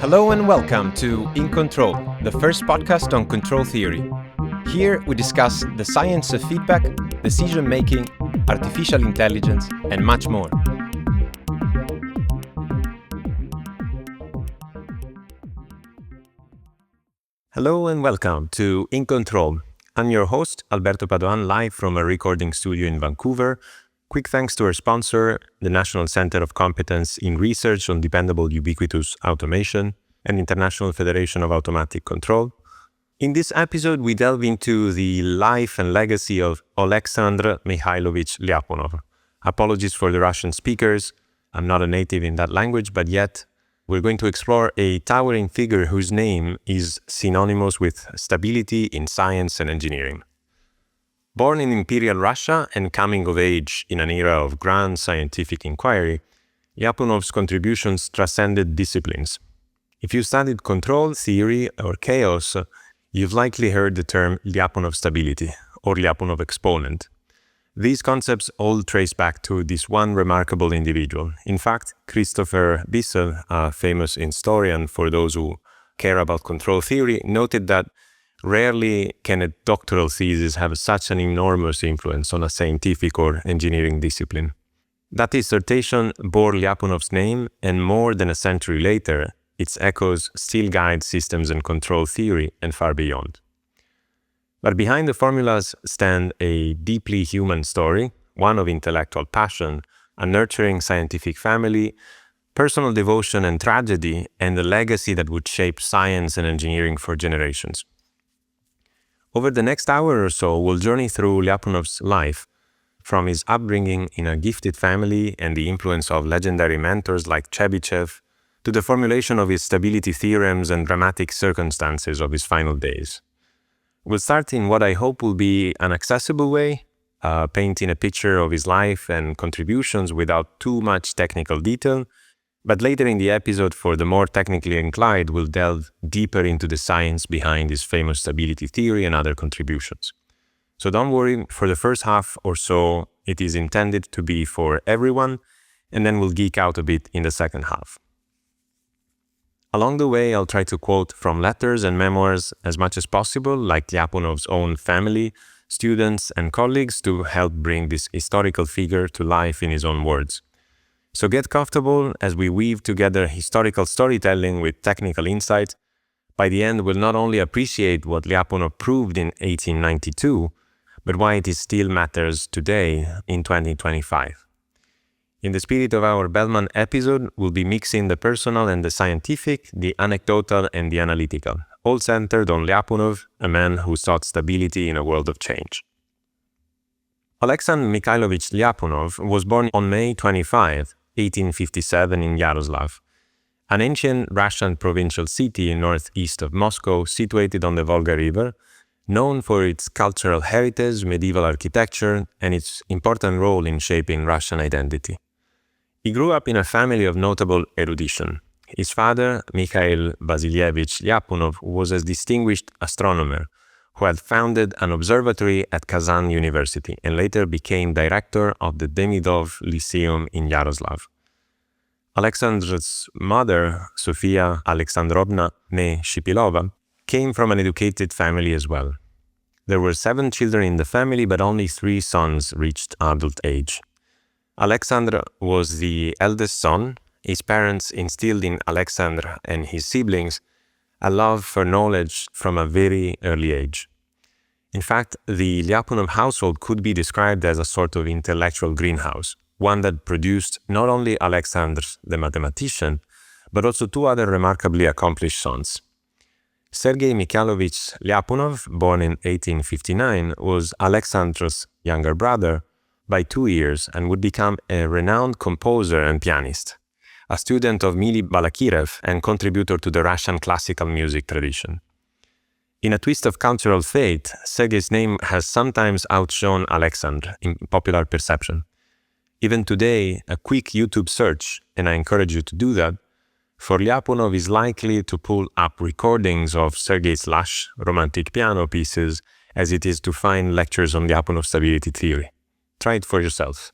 Hello and welcome to In Control, the first podcast on control theory. Here we discuss the science of feedback, decision-making, artificial intelligence, and much more. Hello and welcome to In Control. I'm your host, Alberto Padoan, live from a recording studio in Vancouver. Quick thanks to our sponsor, the National Center of Competence in Research on Dependable Ubiquitous Automation and International Federation of Automatic Control. In this episode, we delve into the life and legacy of Alexandr Mikhailovich Lyapunov. Apologies for the Russian speakers. I'm not a native in that language, but yet we're going to explore a towering figure whose name is synonymous with stability in science and engineering. Born in Imperial Russia and coming of age in an era of grand scientific inquiry, Lyapunov's contributions transcended disciplines. If you studied control theory or chaos, you've likely heard the term Lyapunov stability or Lyapunov exponent. These concepts all trace back to this one remarkable individual. In fact, Christopher Bissell, a famous historian for those who care about control theory, noted that rarely can a doctoral thesis have such an enormous influence on a scientific or engineering discipline. That dissertation bore Lyapunov's name, and more than a century later, its echoes still guide systems and control theory and far beyond. But behind the formulas stand a deeply human story, one of intellectual passion, a nurturing scientific family, personal devotion and tragedy, and a legacy that would shape science and engineering for generations. Over the next hour or so, we'll journey through Lyapunov's life, from his upbringing in a gifted family and the influence of legendary mentors like Chebyshev, to the formulation of his stability theorems and dramatic circumstances of his final days. We'll start in what I hope will be an accessible way, painting a picture of his life and contributions without too much technical detail, but later in the episode, for the more technically inclined, we'll delve deeper into the science behind his famous stability theory and other contributions. So don't worry, for the first half or so, it is intended to be for everyone, and then we'll geek out a bit in the second half. Along the way, I'll try to quote from letters and memoirs as much as possible, like Lyapunov's own family, students, and colleagues, to help bring this historical figure to life in his own words. So get comfortable as we weave together historical storytelling with technical insight. By the end, we'll not only appreciate what Lyapunov proved in 1892, but why it still matters today in 2025. In the spirit of our Bellman episode, we'll be mixing the personal and the scientific, the anecdotal and the analytical, all centered on Lyapunov, a man who sought stability in a world of change. Alexandr Mikhailovich Lyapunov was born on May 25, 1857 in Yaroslav, an ancient Russian provincial city northeast of Moscow situated on the Volga River, known for its cultural heritage, medieval architecture, and its important role in shaping Russian identity. He grew up in a family of notable erudition. His father, Mikhail Vasilievich Lyapunov, was a distinguished astronomer who had founded an observatory at Kazan University and later became director of the Demidov Lyceum in Yaroslav. Alexandr's mother, Sofia Alexandrovna née Shipilova, came from an educated family as well. There were 7 children in the family, but only 3 sons reached adult age. Alexandr was the eldest son. His parents instilled in Alexandr and his siblings a love for knowledge from a very early age. In fact, the Lyapunov household could be described as a sort of intellectual greenhouse, one that produced not only Alexandr the mathematician, but also 2 other remarkably accomplished sons. Sergei Mikhailovich Lyapunov, born in 1859, was Alexandr's younger brother by 2 years and would become a renowned composer and pianist, a student of Mili Balakirev and contributor to the Russian classical music tradition. In a twist of cultural fate, Sergei's name has sometimes outshone Alexandr in popular perception. Even today, a quick YouTube search, and I encourage you to do that, for Lyapunov is likely to pull up recordings of Sergei's lush, romantic piano pieces as it is to find lectures on Lyapunov stability theory. Try it for yourself.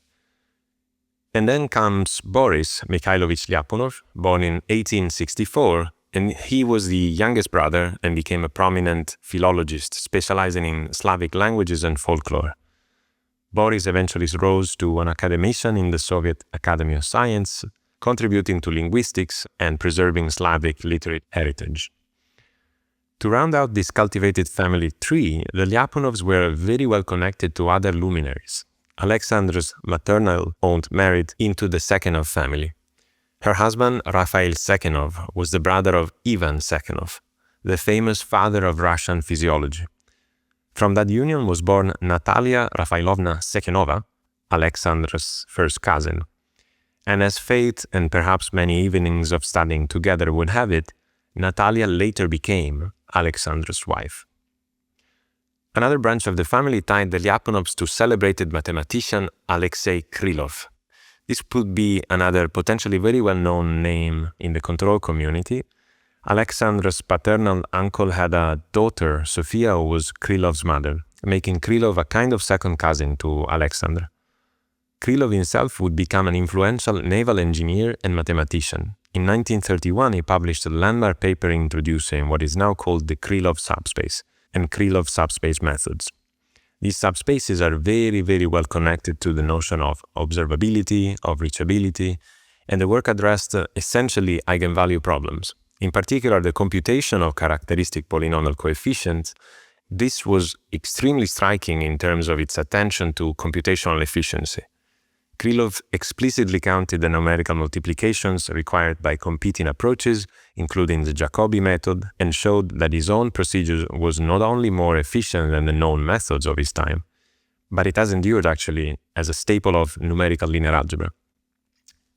And then comes Boris Mikhailovich Lyapunov, born in 1864, and he was the youngest brother and became a prominent philologist specializing in Slavic languages and folklore. Boris eventually rose to an academician in the Soviet Academy of Science, contributing to linguistics and preserving Slavic literary heritage. To round out this cultivated family tree, the Lyapunovs were very well connected to other luminaries. Alexandra's maternal aunt married into the Sekhenov family. Her husband, Raphael Sekhenov, was the brother of Ivan Sekhenov, the famous father of Russian physiology. From that union was born Natalia Raphaelovna Sekhenova, Alexandra's first cousin. And as fate and perhaps many evenings of studying together would have it, Natalia later became Alexandra's wife. Another branch of the family tied the Lyapunovs to celebrated mathematician Alexei Krylov. This could be another potentially very well-known name in the control community. Alexandra's paternal uncle had a daughter, Sofia, who was Krylov's mother, making Krylov a kind of second cousin to Alexandra. Krylov himself would become an influential naval engineer and mathematician. In 1931, he published a landmark paper introducing what is now called the Krylov subspace and Krylov subspace methods. These subspaces are very, very well connected to the notion of observability, of reachability, and the work addressed essentially eigenvalue problems. In particular, the computation of characteristic polynomial coefficients. This was extremely striking in terms of its attention to computational efficiency. Krylov explicitly counted the numerical multiplications required by competing approaches, including the Jacobi method, and showed that his own procedure was not only more efficient than the known methods of his time, but it has endured actually as a staple of numerical linear algebra.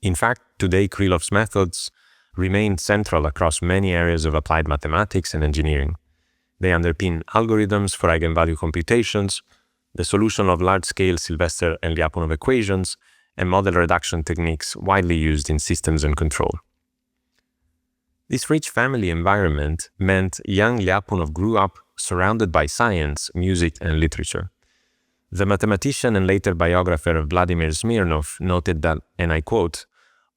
In fact, today Krylov's methods remain central across many areas of applied mathematics and engineering. They underpin algorithms for eigenvalue computations, the solution of large-scale Sylvester and Lyapunov equations, and model reduction techniques widely used in systems and control. This rich family environment meant young Lyapunov grew up surrounded by science, music, and literature. The mathematician and later biographer Vladimir Smirnov noted that, and I quote,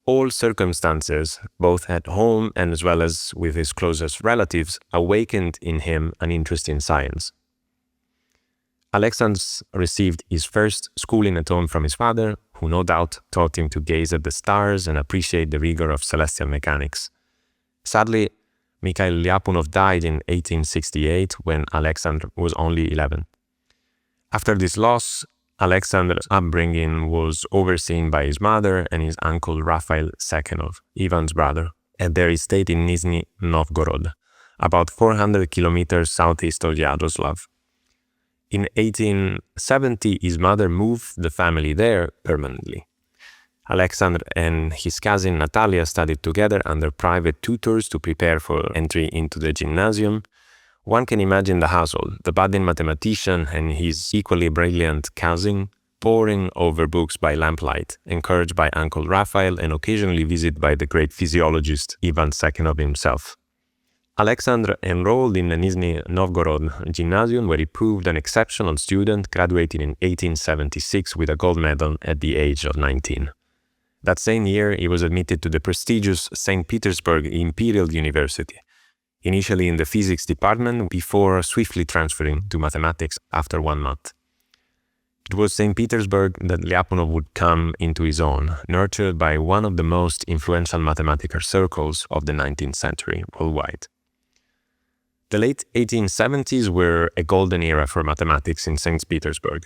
"All circumstances, both at home and as well as with his closest relatives, awakened in him an interest in science." Alexandr received his first schooling at home from his father, who no doubt taught him to gaze at the stars and appreciate the rigor of celestial mechanics. Sadly, Mikhail Lyapunov died in 1868 when Alexandr was only 11. After this loss, Alexander's upbringing was overseen by his mother and his uncle Raphael Sekhenov, Ivan's brother, at their estate in Nizhny Novgorod, about 400 kilometers southeast of Yaroslav. In 1870, his mother moved the family there permanently. Alexandr and his cousin Natalia studied together under private tutors to prepare for entry into the gymnasium. One can imagine the household, the budding mathematician and his equally brilliant cousin, poring over books by lamplight, encouraged by Uncle Raphael and occasionally visited by the great physiologist Ivan Sekhenov himself. Alexandr enrolled in the Nizhny Novgorod gymnasium, where he proved an exceptional student, graduating in 1876 with a gold medal at the age of 19. That same year, he was admitted to the prestigious St. Petersburg Imperial University, initially in the physics department before swiftly transferring to mathematics after 1 month. It was St. Petersburg that Lyapunov would come into his own, nurtured by one of the most influential mathematical circles of the 19th century worldwide. The late 1870s were a golden era for mathematics in St. Petersburg,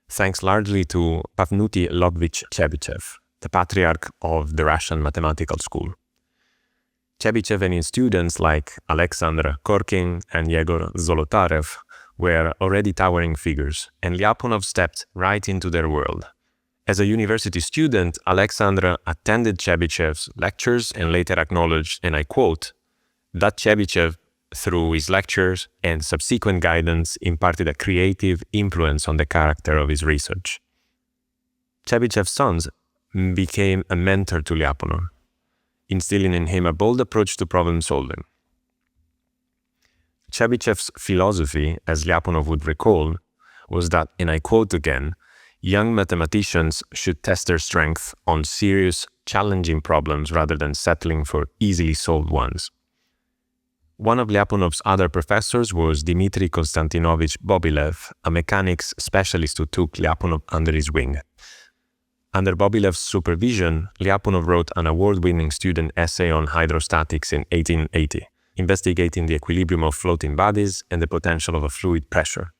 thanks largely to Pafnuty Lvovich Chebyshev, the patriarch of the Russian mathematical school. Chebyshev and his students like Alexander Korkin and Yegor Zolotarev were already towering figures, and Lyapunov stepped right into their world. As a university student, Alexander attended Chebyshev's lectures and later acknowledged, and I quote, that Chebyshev, through his lectures and subsequent guidance, imparted a creative influence on the character of his research. Chebyshev's sons became a mentor to Lyapunov, instilling in him a bold approach to problem solving. Chebyshev's philosophy, as Lyapunov would recall, was that, and I quote again, young mathematicians should test their strength on serious, challenging problems rather than settling for easily solved ones. One of Lyapunov's other professors was Dmitry Konstantinovich Bobilev, a mechanics specialist who took Lyapunov under his wing. Under Bobilev's supervision, Lyapunov wrote an award-winning student essay on hydrostatics in 1880, investigating the equilibrium of floating bodies and the potential of a fluid pressure.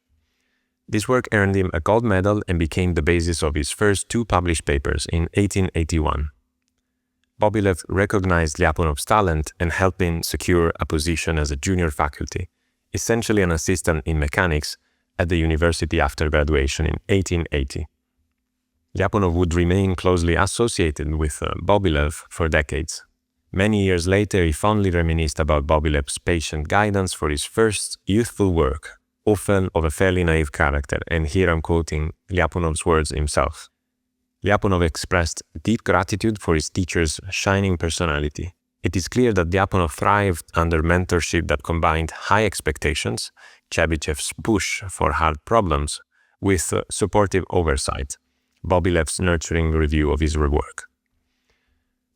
This work earned him a gold medal and became the basis of his first two published papers in 1881. Bobilev recognized Lyapunov's talent and helped him secure a position as a junior faculty, essentially an assistant in mechanics, at the university after graduation in 1880. Lyapunov would remain closely associated with Bobilev for decades. Many years later, he fondly reminisced about Bobilev's patient guidance for his first youthful work, often of a fairly naive character, and here I'm quoting Lyapunov's words himself. Lyapunov expressed deep gratitude for his teacher's shining personality. It is clear that Lyapunov thrived under mentorship that combined high expectations, Chebyshev's push for hard problems, with supportive oversight, Bobilev's nurturing review of his work.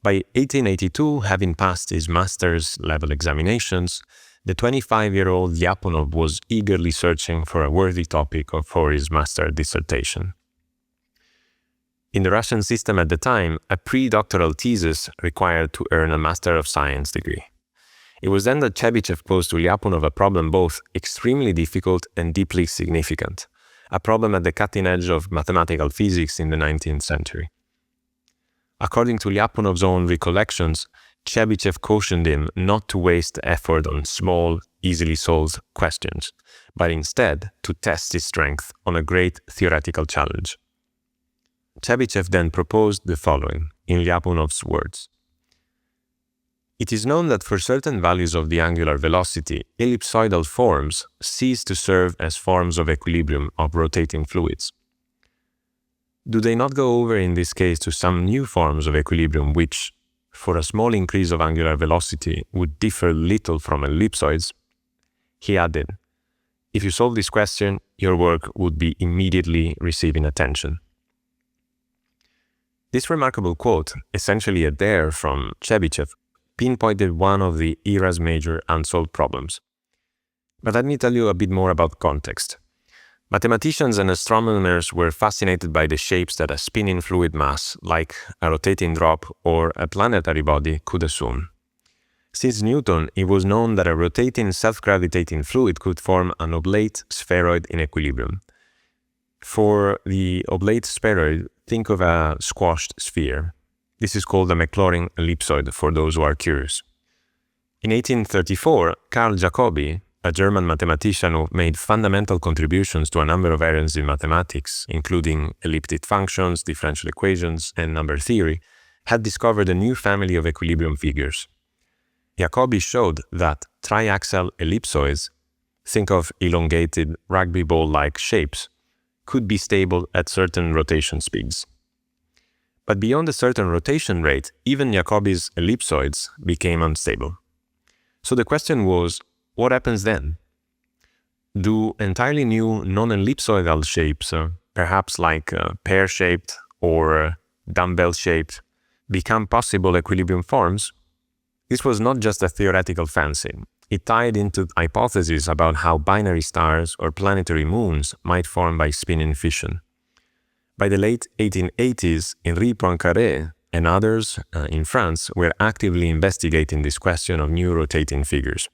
By 1882, having passed his master's level examinations, the 25-year-old Lyapunov was eagerly searching for a worthy topic for his master dissertation. In the Russian system at the time, a pre-doctoral thesis required to earn a Master of Science degree. It was then that Chebyshev posed to Lyapunov a problem both extremely difficult and deeply significant, a problem at the cutting edge of mathematical physics in the 19th century. According to Lyapunov's own recollections, Chebyshev cautioned him not to waste effort on small, easily solved questions, but instead to test his strength on a great theoretical challenge. Chebyshev then proposed the following, in Lyapunov's words. It is known that for certain values of the angular velocity, ellipsoidal forms cease to serve as forms of equilibrium of rotating fluids. Do they not go over in this case to some new forms of equilibrium which, for a small increase of angular velocity, would differ little from ellipsoids? He added, if you solve this question, your work would be immediately receiving attention. This remarkable quote, essentially a dare from Chebyshev, pinpointed one of the era's major unsolved problems. But let me tell you a bit more about context. Mathematicians and astronomers were fascinated by the shapes that a spinning fluid mass, like a rotating drop or a planetary body, could assume. Since Newton, it was known that a rotating self-gravitating fluid could form an oblate spheroid in equilibrium. For the oblate spheroid, think of a squashed sphere. This is called a Maclaurin ellipsoid for those who are curious. In 1834, Carl Jacobi, a German mathematician who made fundamental contributions to a number of areas in mathematics, including elliptic functions, differential equations, and number theory, had discovered a new family of equilibrium figures. Jacobi showed that triaxial ellipsoids, think of elongated rugby ball-like shapes, could be stable at certain rotation speeds. But beyond a certain rotation rate, even Jacobi's ellipsoids became unstable. So the question was, what happens then? Do entirely new non-ellipsoidal shapes, perhaps like pear-shaped or dumbbell-shaped, become possible equilibrium forms? This was not just a theoretical fancy. It tied into hypotheses about how binary stars or planetary moons might form by spinning fission. By the late 1880s, Henri Poincaré and others in France were actively investigating this question of new rotating figures.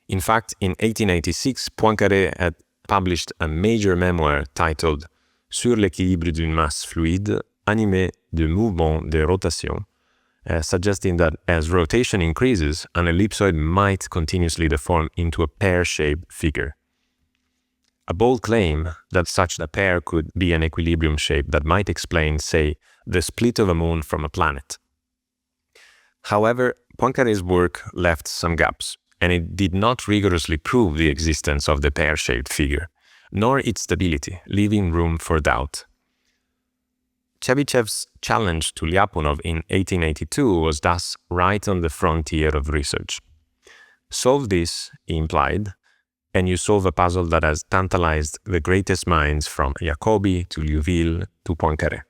In fact, in 1886, Poincaré had published a major memoir titled Sur l'équilibre d'une masse fluide, animée de mouvements de rotation, suggesting that as rotation increases, an ellipsoid might continuously deform into a pear-shaped figure. A bold claim that such a pair could be an equilibrium shape that might explain, say, the split of a moon from a planet. However, Poincaré's work left some gaps, and it did not rigorously prove the existence of the pear-shaped figure, nor its stability, leaving room for doubt. Chebyshev's challenge to Lyapunov in 1882 was thus right on the frontier of research. Solve this, he implied, and you solve a puzzle that has tantalized the greatest minds from Jacobi to Liouville to Poincaré.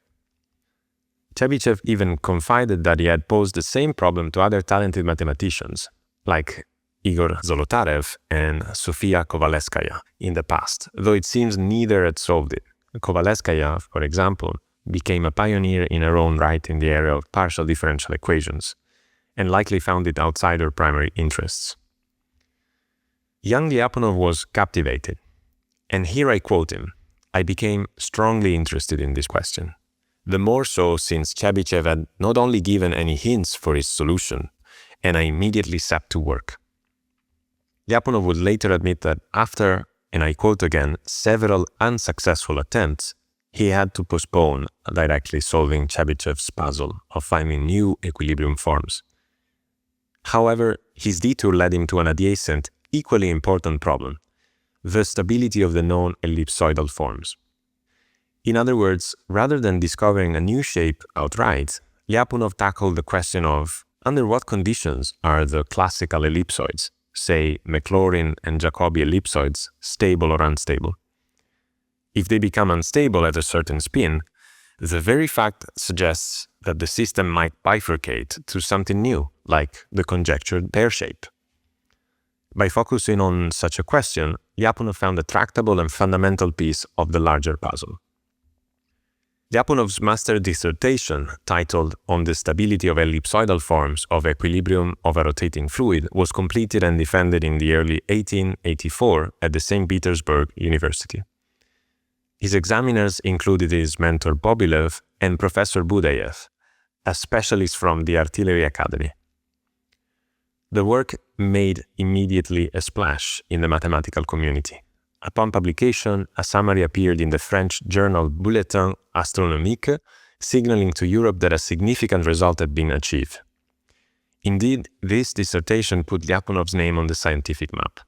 Chebyshev even confided that he had posed the same problem to other talented mathematicians, like Igor Zolotarev and Sofia Kovalevskaya in the past, though it seems neither had solved it. Kovalevskaya, for example, became a pioneer in her own right in the area of partial differential equations, and likely found it outside her primary interests. Young Lyapunov was captivated, and here I quote him, "I became strongly interested in this question. The more so since Chebyshev had not only given any hints for his solution, and I immediately set to work." Lyapunov would later admit that after, and I quote again, several unsuccessful attempts, he had to postpone directly solving Chebyshev's puzzle of finding new equilibrium forms. However, his detour led him to an adjacent, equally important problem, the stability of the known ellipsoidal forms. In other words, rather than discovering a new shape outright, Lyapunov tackled the question of under what conditions are the classical ellipsoids, say Maclaurin and Jacobi ellipsoids, stable or unstable. If they become unstable at a certain spin, the very fact suggests that the system might bifurcate to something new, like the conjectured pear shape. By focusing on such a question, Lyapunov found a tractable and fundamental piece of the larger puzzle. Lyapunov's master dissertation, titled On the Stability of Ellipsoidal Forms of Equilibrium of a Rotating Fluid, was completed and defended in the early 1884 at the St. Petersburg University. His examiners included his mentor Bobilev and Professor Budayev, a specialist from the Artillery Academy. The work made immediately a splash in the mathematical community. Upon publication, a summary appeared in the French journal Bulletin Astronomique, signaling to Europe that a significant result had been achieved. Indeed, this dissertation put Lyapunov's name on the scientific map.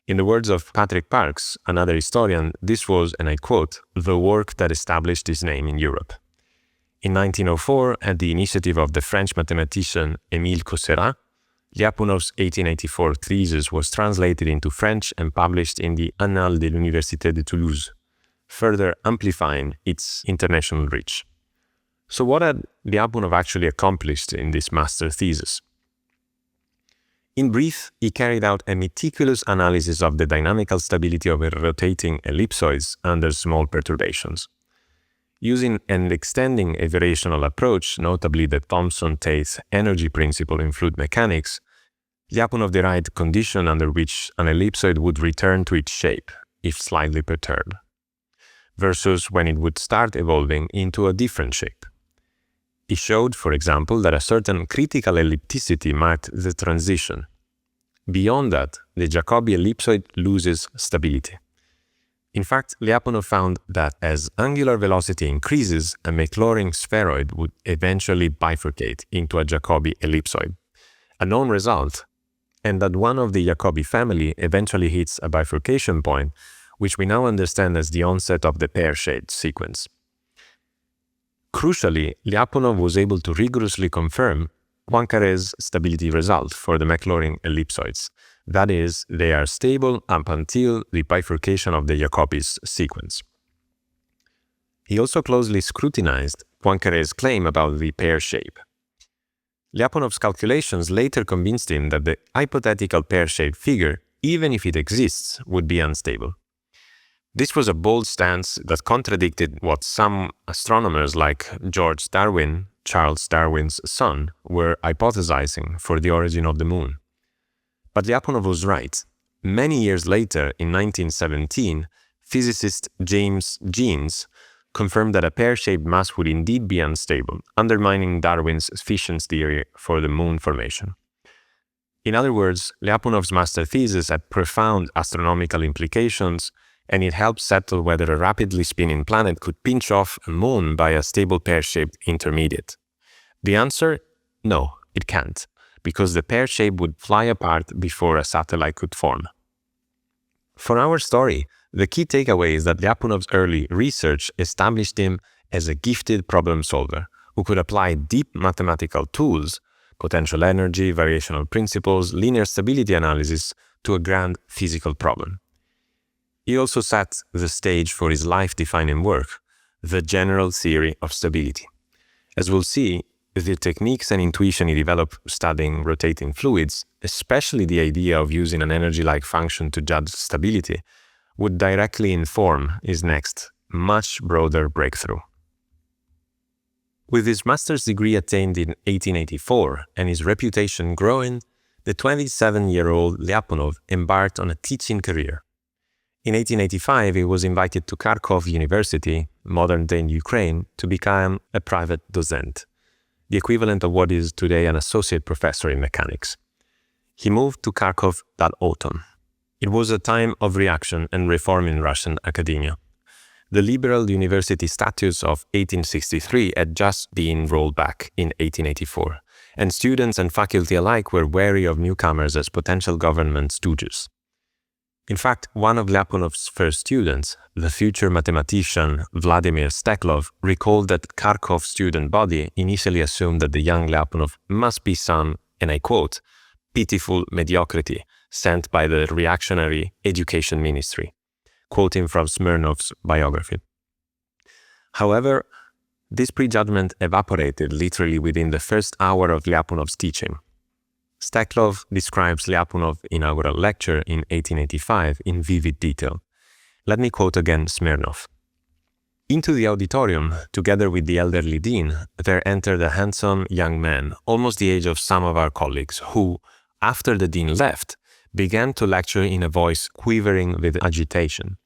In the words of Patrick Parkes, another historian, this was, and I quote, "the work that established his name in Europe." In 1904, at the initiative of the French mathematician Émile Coursera, Lyapunov's 1884 thesis was translated into French and published in the Annales de l'Université de Toulouse, further amplifying its international reach. So what had Lyapunov actually accomplished in this master thesis? In brief, he carried out a meticulous analysis of the dynamical stability of rotating ellipsoids under small perturbations. Using and extending a variational approach, notably the Thomson-Tate energy principle in fluid mechanics, Lyapunov derived conditions under which an ellipsoid would return to its shape, if slightly perturbed, versus when it would start evolving into a different shape. He showed, for example, that a certain critical ellipticity marked the transition. Beyond that, the Jacobi ellipsoid loses stability. In fact, Lyapunov found that as angular velocity increases, a Maclaurin spheroid would eventually bifurcate into a Jacobi ellipsoid, a known result, and that one of the Jacobi family eventually hits a bifurcation point, which we now understand as the onset of the pear-shaped sequence. Crucially, Lyapunov was able to rigorously confirm Poincaré's stability result for the Maclaurin ellipsoids. That is, they are stable up until the bifurcation of the Jacobi's sequence. He also closely scrutinized Poincaré's claim about the pear shape. Lyapunov's calculations later convinced him that the hypothetical pear-shaped figure, even if it exists, would be unstable. This was a bold stance that contradicted what some astronomers like George Darwin, Charles Darwin's son, were hypothesizing for the origin of the moon. But Lyapunov was right. Many years later, in 1917, physicist James Jeans confirmed that a pear-shaped mass would indeed be unstable, undermining Darwin's fission's theory for the moon formation. In other words, Lyapunov's master thesis had profound astronomical implications, and it helped settle whether a rapidly spinning planet could pinch off a moon by a stable pear-shaped intermediate. The answer? No, it can't, because the pear shape would fly apart before a satellite could form. For our story, the key takeaway is that Lyapunov's early research established him as a gifted problem solver who could apply deep mathematical tools, potential energy, variational principles, linear stability analysis, to a grand physical problem. He also set the stage for his life-defining work, the general theory of stability. As we'll see, The techniques and intuition he developed studying rotating fluids, especially the idea of using an energy-like function to judge stability, would directly inform his next, much broader breakthrough. With his master's degree attained in 1884 and his reputation growing, the 27-year-old Lyapunov embarked on a teaching career. In 1885, he was invited to Kharkov University, modern-day Ukraine, to become a private docent, the equivalent of what is today an associate professor in mechanics. He moved to Kharkov that autumn. It was a time of reaction and reform in Russian academia. The liberal university statutes of 1863 had just been rolled back in 1884, and students and faculty alike were wary of newcomers as potential government stooges. In fact, one of Lyapunov's first students, the future mathematician Vladimir Steklov, recalled that Kharkov student body initially assumed that the young Lyapunov must be some, and I quote, pitiful mediocrity sent by the reactionary education ministry, quoting from Smirnov's biography. However, this prejudgment evaporated literally within the first hour of Lyapunov's teaching. Steklov describes Lyapunov's inaugural lecture in 1885 in vivid detail. Let me quote again Smirnov. Into the auditorium, together with the elderly dean, there entered a handsome young man, almost the age of some of our colleagues, who, after the dean left, began to lecture in a voice quivering with agitation.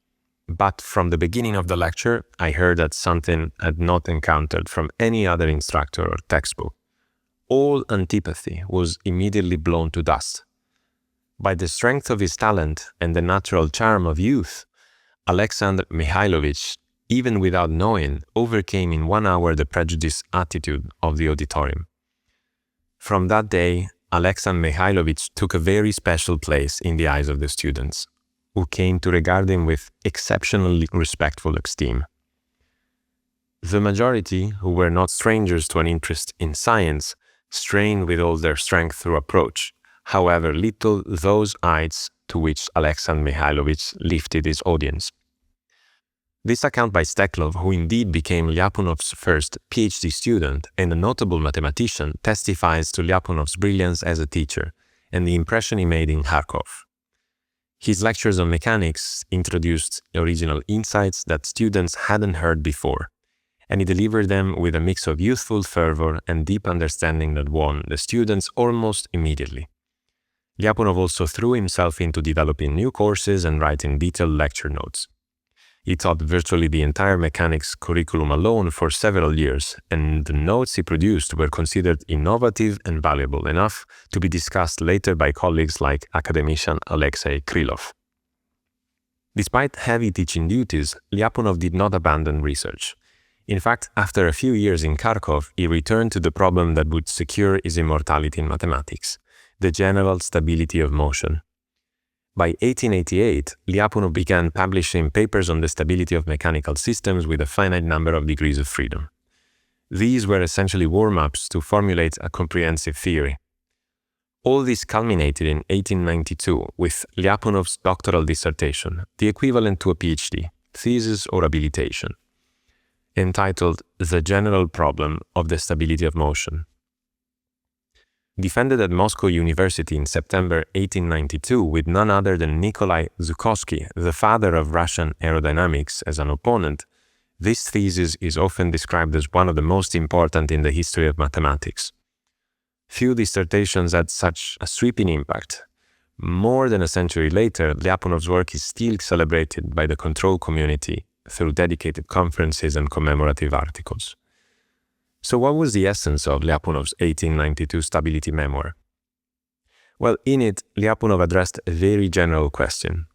But from the beginning of the lecture, I heard that something I had not encountered from any other instructor or textbook. All antipathy was immediately blown to dust. By the strength of his talent and the natural charm of youth, Alexander Mikhailovich, even without knowing, overcame in 1 hour the prejudiced attitude of the auditorium. From that day, Alexander Mikhailovich took a very special place in the eyes of the students, who came to regard him with exceptionally respectful esteem. The majority, who were not strangers to an interest in science, strained with all their strength to approach, however little, those heights to which Alexander Mikhailovich lifted his audience. This account by Steklov, who indeed became Lyapunov's first PhD student and a notable mathematician, testifies to Lyapunov's brilliance as a teacher and the impression he made in Kharkov. His lectures on mechanics introduced original insights that students hadn't heard before, and he delivered them with a mix of youthful fervor and deep understanding that won the students almost immediately. Lyapunov also threw himself into developing new courses and writing detailed lecture notes. He taught virtually the entire mechanics curriculum alone for several years, and the notes he produced were considered innovative and valuable enough to be discussed later by colleagues like academician Alexei Krylov. Despite heavy teaching duties, Lyapunov did not abandon research. In fact, after a few years in Kharkov, he returned to the problem that would secure his immortality in mathematics, the general stability of motion. By 1888, Lyapunov began publishing papers on the stability of mechanical systems with a finite number of degrees of freedom. These were essentially warm-ups to formulate a comprehensive theory. All this culminated in 1892 with Lyapunov's doctoral dissertation, the equivalent to a PhD, thesis or habilitation, entitled The General Problem of the Stability of Motion. Defended at Moscow University in September 1892 with none other than Nikolai Zhukovsky, the father of Russian aerodynamics, as an opponent, this thesis is often described as one of the most important in the history of mathematics. Few dissertations had such a sweeping impact. More than a century later, Lyapunov's work is still celebrated by the control community through dedicated conferences and commemorative articles. So what was the essence of Lyapunov's 1892 stability memoir? Well, in it, Lyapunov addressed a very general question.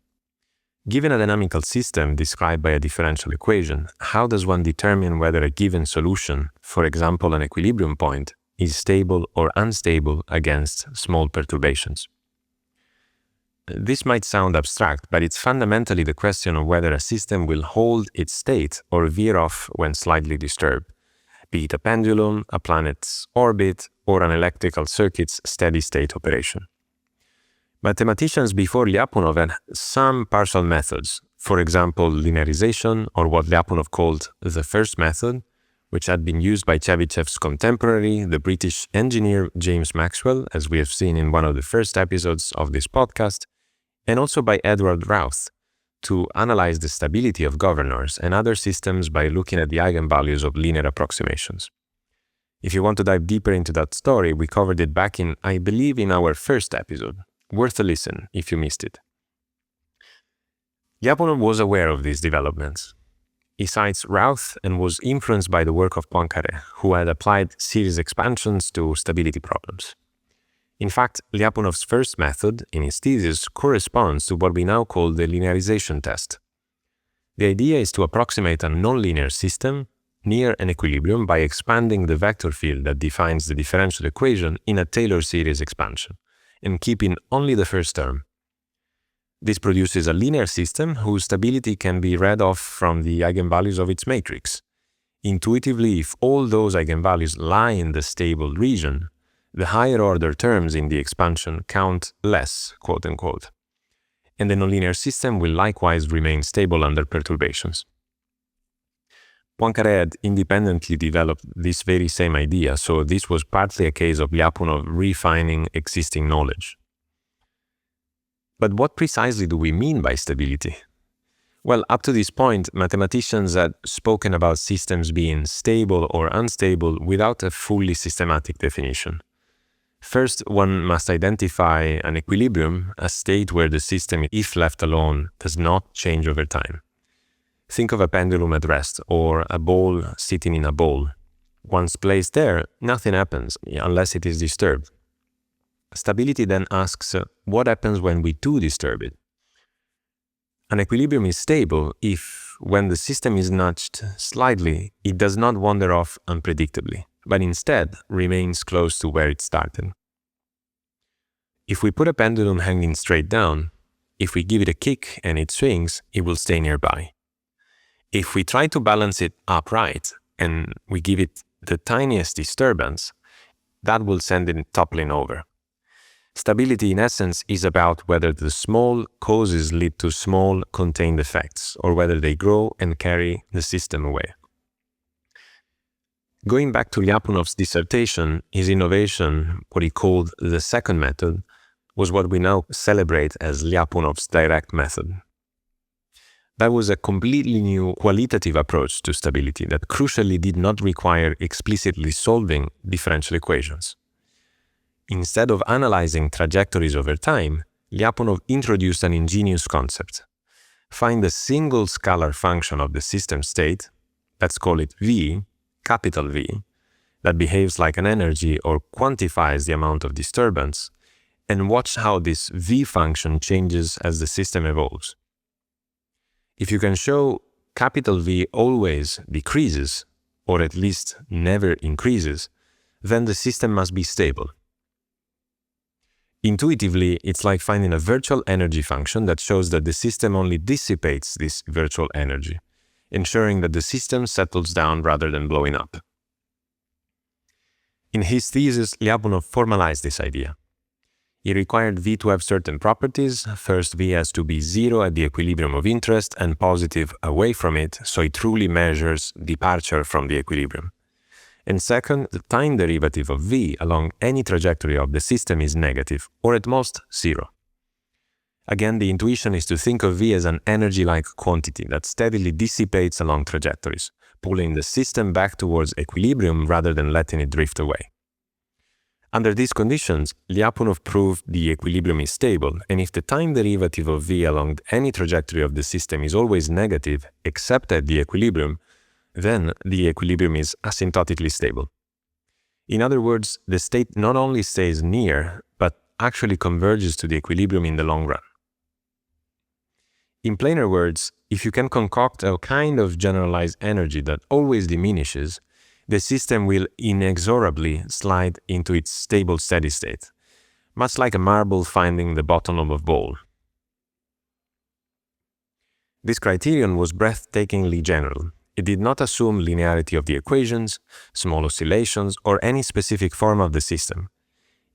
Given a dynamical system described by a differential equation, how does one determine whether a given solution, for example an equilibrium point, is stable or unstable against small perturbations? This might sound abstract, but it's fundamentally the question of whether a system will hold its state or veer off when slightly disturbed, be it a pendulum, a planet's orbit, or an electrical circuit's steady-state operation. Mathematicians before Lyapunov had some partial methods, for example linearization, or what Lyapunov called the first method, which had been used by Chebyshev's contemporary, the British engineer James Maxwell, as we have seen in one of the first episodes of this podcast, and also by Edward Routh, to analyze the stability of governors and other systems by looking at the eigenvalues of linear approximations. If you want to dive deeper into that story, we covered it back in, I believe, in our first episode. Worth a listen if you missed it. Lyapunov was aware of these developments. He cites Routh and was influenced by the work of Poincaré, who had applied series expansions to stability problems. In fact, Lyapunov's first method in his thesis corresponds to what we now call the linearization test. The idea is to approximate a nonlinear system near an equilibrium by expanding the vector field that defines the differential equation in a Taylor series expansion, and keeping only the first term. This produces a linear system whose stability can be read off from the eigenvalues of its matrix. Intuitively, if all those eigenvalues lie in the stable region, the higher order terms in the expansion count less, quote-unquote, and the nonlinear system will likewise remain stable under perturbations. Poincaré had independently developed this very same idea, so this was partly a case of Lyapunov refining existing knowledge. But what precisely do we mean by stability? Well, up to this point, mathematicians had spoken about systems being stable or unstable without a fully systematic definition. First, one must identify an equilibrium, a state where the system, if left alone, does not change over time. Think of a pendulum at rest or a ball sitting in a bowl. Once placed there, nothing happens unless it is disturbed. Stability then asks, what happens when we do disturb it? An equilibrium is stable if, when the system is nudged slightly, it does not wander off unpredictably, but instead remains close to where it started. If we put a pendulum hanging straight down, if we give it a kick and it swings, it will stay nearby. If we try to balance it upright and we give it the tiniest disturbance, that will send it toppling over. Stability, in essence, is about whether the small causes lead to small contained effects, or whether they grow and carry the system away. Going back to Lyapunov's dissertation, his innovation, what he called the second method, was what we now celebrate as Lyapunov's direct method. That was a completely new qualitative approach to stability that crucially did not require explicitly solving differential equations. Instead of analyzing trajectories over time, Lyapunov introduced an ingenious concept. Find a single scalar function of the system state, let's call it V, capital V, that behaves like an energy or quantifies the amount of disturbance, and watch how this V function changes as the system evolves. If you can show capital V always decreases, or at least never increases, then the system must be stable. Intuitively, it's like finding a virtual energy function that shows that the system only dissipates this virtual energy, ensuring that the system settles down rather than blowing up. In his thesis, Lyapunov formalized this idea. He required V to have certain properties. First, V has to be zero at the equilibrium of interest and positive away from it, so it truly measures departure from the equilibrium. And second, the time derivative of V along any trajectory of the system is negative, or at most zero. Again, the intuition is to think of V as an energy-like quantity that steadily dissipates along trajectories, pulling the system back towards equilibrium rather than letting it drift away. Under these conditions, Lyapunov proved the equilibrium is stable, and if the time derivative of V along any trajectory of the system is always negative except at the equilibrium, then the equilibrium is asymptotically stable. In other words, the state not only stays near, but actually converges to the equilibrium in the long run. In plainer words, if you can concoct a kind of generalized energy that always diminishes, the system will inexorably slide into its stable steady state, much like a marble finding the bottom of a bowl. This criterion was breathtakingly general. It did not assume linearity of the equations, small oscillations, or any specific form of the system.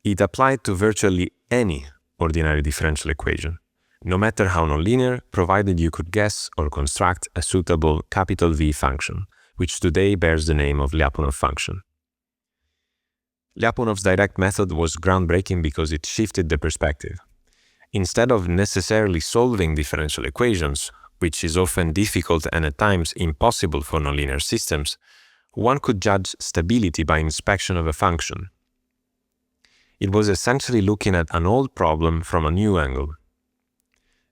It applied to virtually any ordinary differential equation, no matter how nonlinear, provided you could guess or construct a suitable capital V function, which today bears the name of Lyapunov function. Lyapunov's direct method was groundbreaking because it shifted the perspective. Instead of necessarily solving differential equations, which is often difficult and at times impossible for nonlinear systems, one could judge stability by inspection of a function. It was essentially looking at an old problem from a new angle.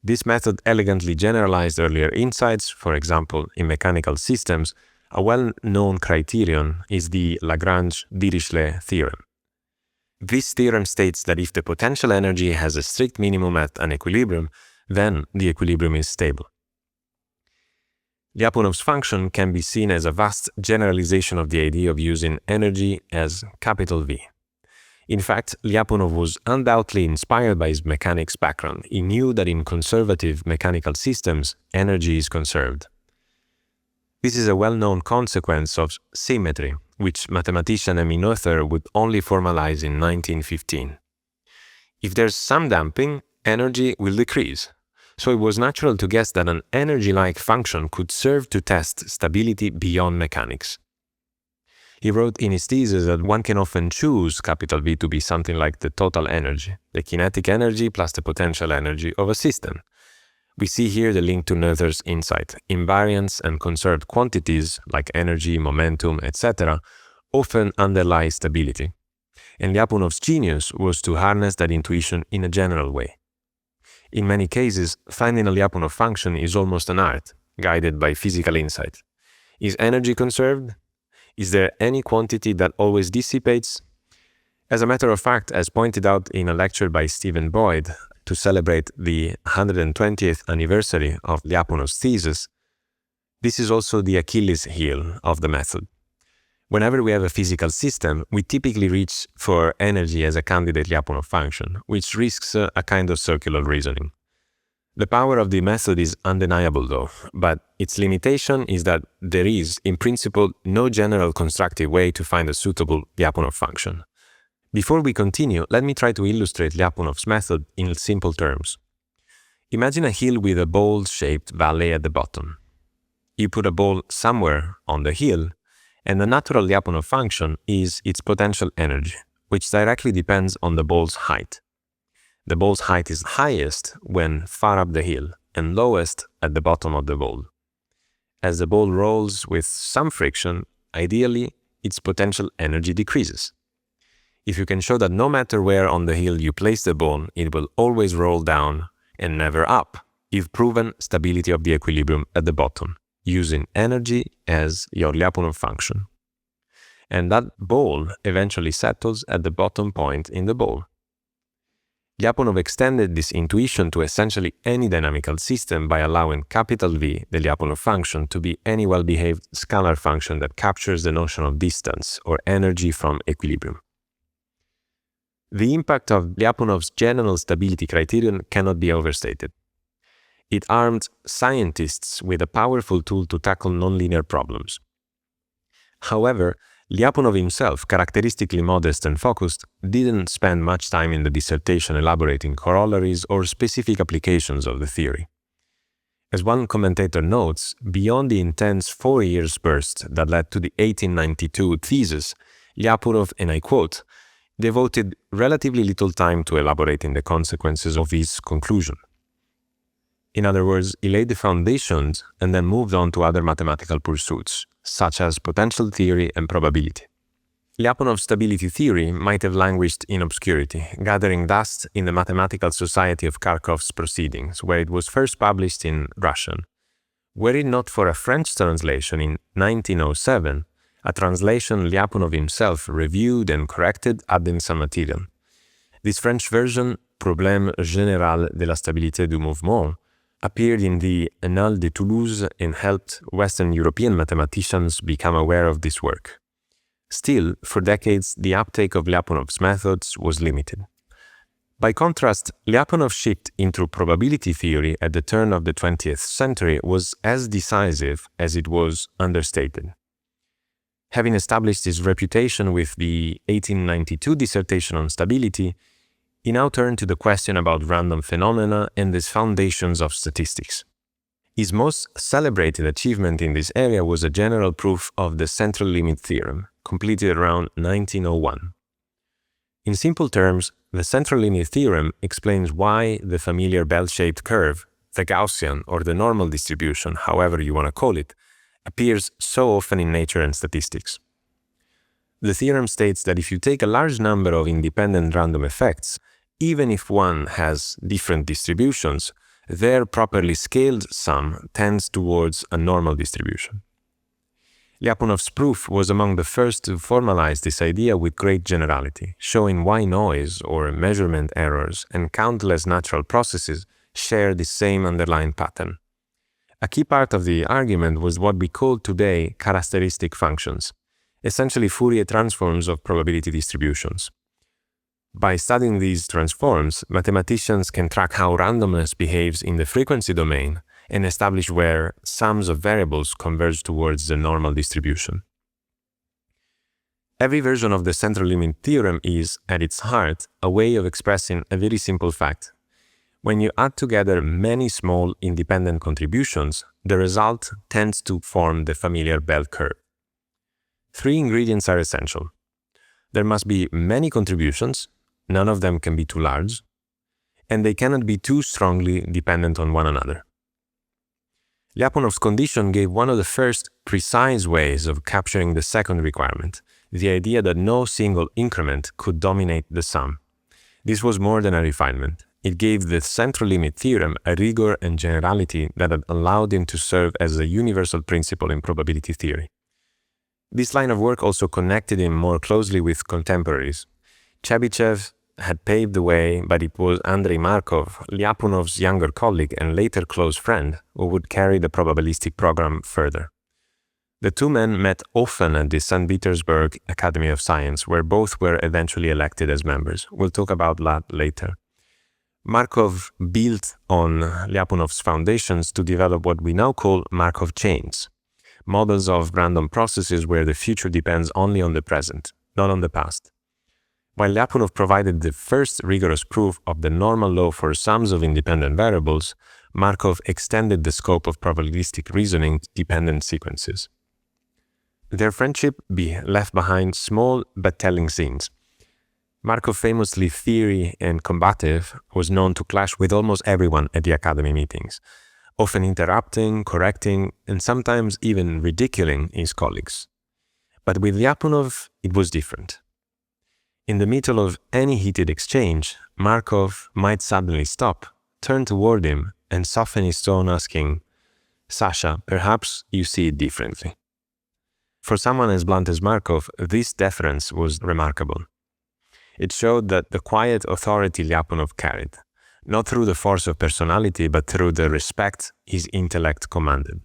This method elegantly generalized earlier insights. For example, in mechanical systems, a well-known criterion is the Lagrange-Dirichlet theorem. This theorem states that if the potential energy has a strict minimum at an equilibrium, then the equilibrium is stable. Lyapunov's function can be seen as a vast generalization of the idea of using energy as capital V. In fact, Lyapunov was undoubtedly inspired by his mechanics background. He knew that in conservative mechanical systems, energy is conserved. This is a well-known consequence of symmetry, which mathematician Emmy Noether would only formalize in 1915. If there's some damping, energy will decrease. So it was natural to guess that an energy-like function could serve to test stability beyond mechanics. He wrote in his thesis that one can often choose capital V to be something like the total energy, the kinetic energy plus the potential energy of a system. We see here the link to Noether's insight. Invariants and conserved quantities, like energy, momentum, etc., often underlie stability. And Lyapunov's genius was to harness that intuition in a general way. In many cases, finding a Lyapunov function is almost an art, guided by physical insight. Is energy conserved? Is there any quantity that always dissipates? As a matter of fact, as pointed out in a lecture by Stephen Boyd to celebrate the 120th anniversary of Lyapunov's thesis, this is also the Achilles heel of the method. Whenever we have a physical system, we typically reach for energy as a candidate Lyapunov function, which risks a kind of circular reasoning. The power of the method is undeniable though, but its limitation is that there is, in principle, no general constructive way to find a suitable Lyapunov function. Before we continue, let me try to illustrate Lyapunov's method in simple terms. Imagine a hill with a bowl-shaped valley at the bottom. You put a ball somewhere on the hill, and the natural Lyapunov function is its potential energy, which directly depends on the ball's height. The ball's height is highest when far up the hill and lowest at the bottom of the bowl. As the ball rolls with some friction, ideally, its potential energy decreases. If you can show that no matter where on the hill you place the ball, it will always roll down and never up, you've proven stability of the equilibrium at the bottom, using energy as your Lyapunov function. And that ball eventually settles at the bottom point in the bowl. Lyapunov extended this intuition to essentially any dynamical system by allowing capital V, the Lyapunov function, to be any well-behaved scalar function that captures the notion of distance or energy from equilibrium. The impact of Lyapunov's general stability criterion cannot be overstated. It armed scientists with a powerful tool to tackle nonlinear problems. However, Lyapunov himself, characteristically modest and focused, didn't spend much time in the dissertation elaborating corollaries or specific applications of the theory. As one commentator notes, beyond the intense 4-year burst that led to the 1892 thesis, Lyapunov, and I quote, devoted relatively little time to elaborating the consequences of his conclusion. In other words, he laid the foundations and then moved on to other mathematical pursuits, such as potential theory and probability. Lyapunov's stability theory might have languished in obscurity, gathering dust in the Mathematical Society of Kharkov's proceedings, where it was first published in Russian. Were it not for a French translation in 1907, a translation Lyapunov himself reviewed and corrected, adding some material. This French version, Problème général de la stabilité du mouvement, appeared in the Annales de Toulouse and helped Western European mathematicians become aware of this work. Still, for decades, the uptake of Lyapunov's methods was limited. By contrast, Lyapunov's shift into probability theory at the turn of the 20th century was as decisive as it was understated. Having established his reputation with the 1892 dissertation on stability, he now turned to the question about random phenomena and the foundations of statistics. His most celebrated achievement in this area was a general proof of the central limit theorem, completed around 1901. In simple terms, the central limit theorem explains why the familiar bell-shaped curve, the Gaussian or the normal distribution, however you want to call it, appears so often in nature and statistics. The theorem states that if you take a large number of independent random effects, even if one has different distributions, their properly scaled sum tends towards a normal distribution. Lyapunov's proof was among the first to formalize this idea with great generality, showing why noise or measurement errors and countless natural processes share the same underlying pattern. A key part of the argument was what we call today characteristic functions, essentially Fourier transforms of probability distributions. By studying these transforms, mathematicians can track how randomness behaves in the frequency domain and establish where sums of variables converge towards the normal distribution. Every version of the central limit theorem is, at its heart, a way of expressing a very simple fact. When you add together many small independent contributions, the result tends to form the familiar bell curve. Three ingredients are essential. There must be many contributions, none of them can be too large, and they cannot be too strongly dependent on one another. Lyapunov's condition gave one of the first precise ways of capturing the second requirement, the idea that no single increment could dominate the sum. This was more than a refinement. It gave the central limit theorem a rigor and generality that had allowed him to serve as a universal principle in probability theory. This line of work also connected him more closely with contemporaries. Chebyshev had paved the way, but it was Andrei Markov, Lyapunov's younger colleague and later close friend, who would carry the probabilistic program further. The two men met often at the St. Petersburg Academy of Science, where both were eventually elected as members. We'll talk about that later. Markov built on Lyapunov's foundations to develop what we now call Markov chains, models of random processes where the future depends only on the present, not on the past. While Lyapunov provided the first rigorous proof of the normal law for sums of independent variables, Markov extended the scope of probabilistic reasoning to dependent sequences. Their friendship left behind small but telling scenes. Markov, famously fiery and combative, was known to clash with almost everyone at the academy meetings, often interrupting, correcting, and sometimes even ridiculing his colleagues. But with Lyapunov, it was different. In the middle of any heated exchange, Markov might suddenly stop, turn toward him, and soften his tone, asking, "Sasha, perhaps you see it differently." For someone as blunt as Markov, this deference was remarkable. It showed that the quiet authority Lyapunov carried, not through the force of personality, but through the respect his intellect commanded.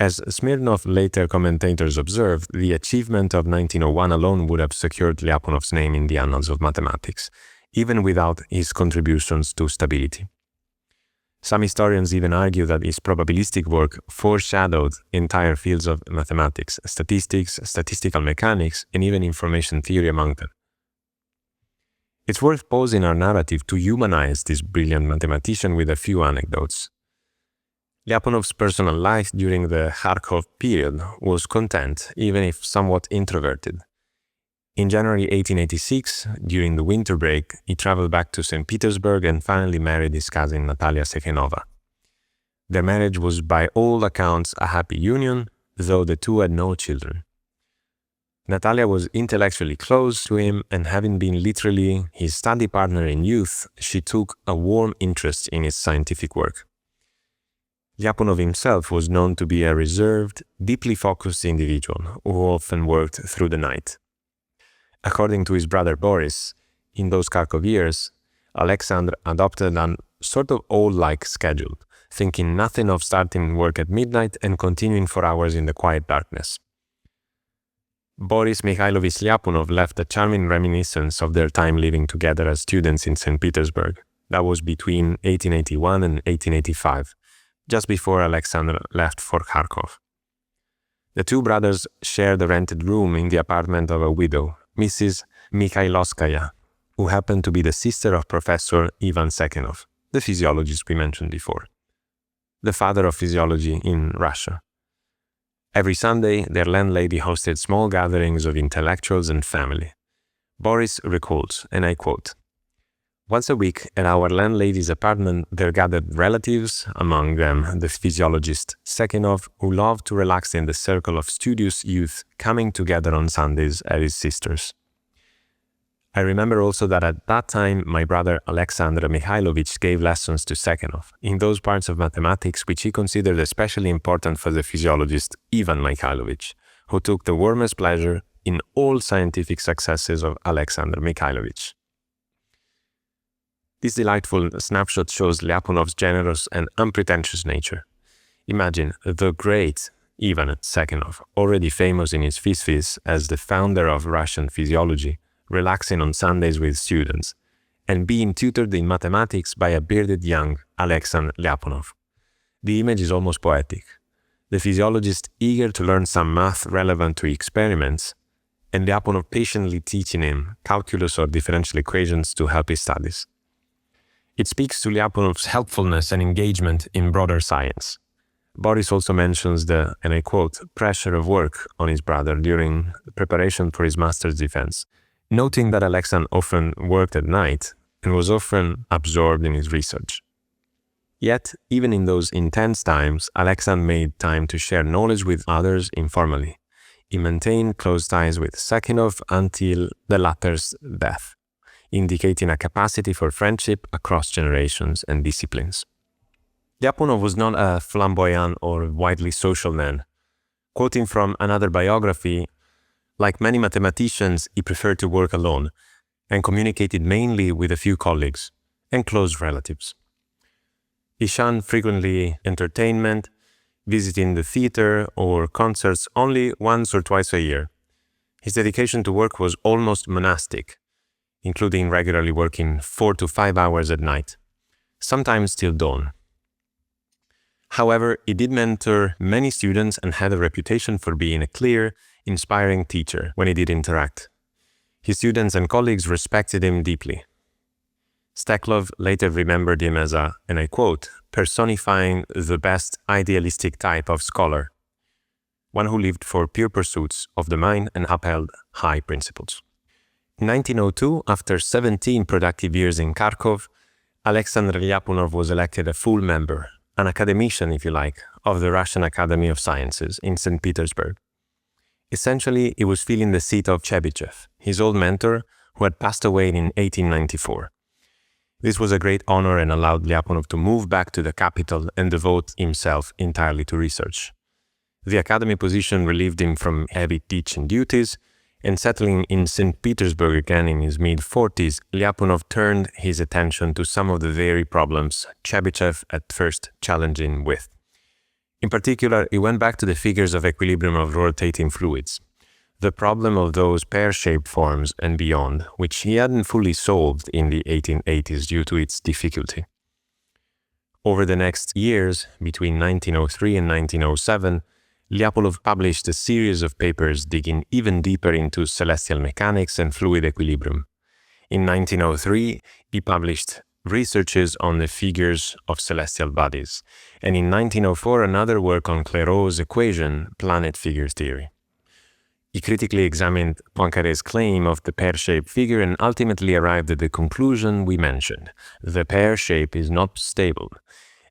As Smirnov later commentators observed, the achievement of 1901 alone would have secured Lyapunov's name in the annals of mathematics, even without his contributions to stability. Some historians even argue that his probabilistic work foreshadowed entire fields of mathematics, statistics, statistical mechanics, and even information theory among them. It's worth pausing our narrative to humanize this brilliant mathematician with a few anecdotes. Lyapunov's personal life during the Kharkov period was content, even if somewhat introverted. In January 1886, during the winter break, he traveled back to St. Petersburg and finally married his cousin Natalia Sekhenova. Their marriage was by all accounts a happy union, though the two had no children. Natalia was intellectually close to him, and having been literally his study partner in youth, she took a warm interest in his scientific work. Lyapunov himself was known to be a reserved, deeply focused individual who often worked through the night. According to his brother Boris, in those Kharkov years, Alexander adopted a sort of owl-like schedule, thinking nothing of starting work at midnight and continuing for hours in the quiet darkness. Boris Mikhailovich Lyapunov left a charming reminiscence of their time living together as students in St. Petersburg. That was between 1881 and 1885, just before Alexander left for Kharkov. The two brothers shared a rented room in the apartment of a widow, Mrs. Mikhailovskaya, who happened to be the sister of Professor Ivan Sekhenov, the physiologist we mentioned before. the father of physiology in Russia. Every Sunday, their landlady hosted small gatherings of intellectuals and family. Boris recalls, and I quote, "Once a week at our landlady's apartment there gathered relatives, among them the physiologist Sekhenov, who loved to relax in the circle of studious youth coming together on Sundays at his sister's. I remember also that at that time my brother Alexander Mikhailovich gave lessons to Sekhenov in those parts of mathematics which he considered especially important for the physiologist Ivan Mikhailovich, who took the warmest pleasure in all scientific successes of Alexander Mikhailovich." This delightful snapshot shows Lyapunov's generous and unpretentious nature. Imagine the great Ivan Sekhenov, already famous in his phys as the founder of Russian physiology, relaxing on Sundays with students, and being tutored in mathematics by a bearded young Alexander Lyapunov. The image is almost poetic. The physiologist eager to learn some math relevant to experiments, and Lyapunov patiently teaching him calculus or differential equations to help his studies. It speaks to Lyapunov's helpfulness and engagement in broader science. Boris also mentions the, and I quote, pressure of work on his brother during the preparation for his master's defense, noting that Alexan often worked at night and was often absorbed in his research. Yet, even in those intense times, Alexan made time to share knowledge with others informally. He maintained close ties with Sekhenov until the latter's death, indicating a capacity for friendship across generations and disciplines. Lyapunov was not a flamboyant or widely social man. Quoting from another biography, like many mathematicians, he preferred to work alone and communicated mainly with a few colleagues and close relatives. He shunned frequently entertainment, visiting the theater or concerts only once or twice a year. His dedication to work was almost monastic, including regularly working 4 to 5 hours at night, sometimes till dawn. However, he did mentor many students and had a reputation for being a clear, inspiring teacher when he did interact. His students and colleagues respected him deeply. Steklov later remembered him as a, and I quote, personifying the best idealistic type of scholar, one who lived for pure pursuits of the mind and upheld high principles. In 1902, after 17 productive years in Kharkov, Alexander Lyapunov was elected a full member, an academician, if you like, of the Russian Academy of Sciences in St. Petersburg. Essentially, he was filling the seat of Chebyshev, his old mentor, who had passed away in 1894. This was a great honor and allowed Lyapunov to move back to the capital and devote himself entirely to research. The academy position relieved him from heavy teaching duties, and settling in St. Petersburg again in his mid-40s, Lyapunov turned his attention to some of the very problems Chebyshev at first challenged him with. In particular, he went back to the figures of equilibrium of rotating fluids, the problem of those pear-shaped forms and beyond, which he hadn't fully solved in the 1880s due to its difficulty. Over the next years, between 1903 and 1907, Lyapunov published a series of papers digging even deeper into celestial mechanics and fluid equilibrium. In 1903, he published Researches on the Figures of Celestial Bodies, and in 1904 another work on Clairaut's equation, planet figure theory. He critically examined Poincaré's claim of the pear-shaped figure and ultimately arrived at the conclusion we mentioned. The pear shape is not stable.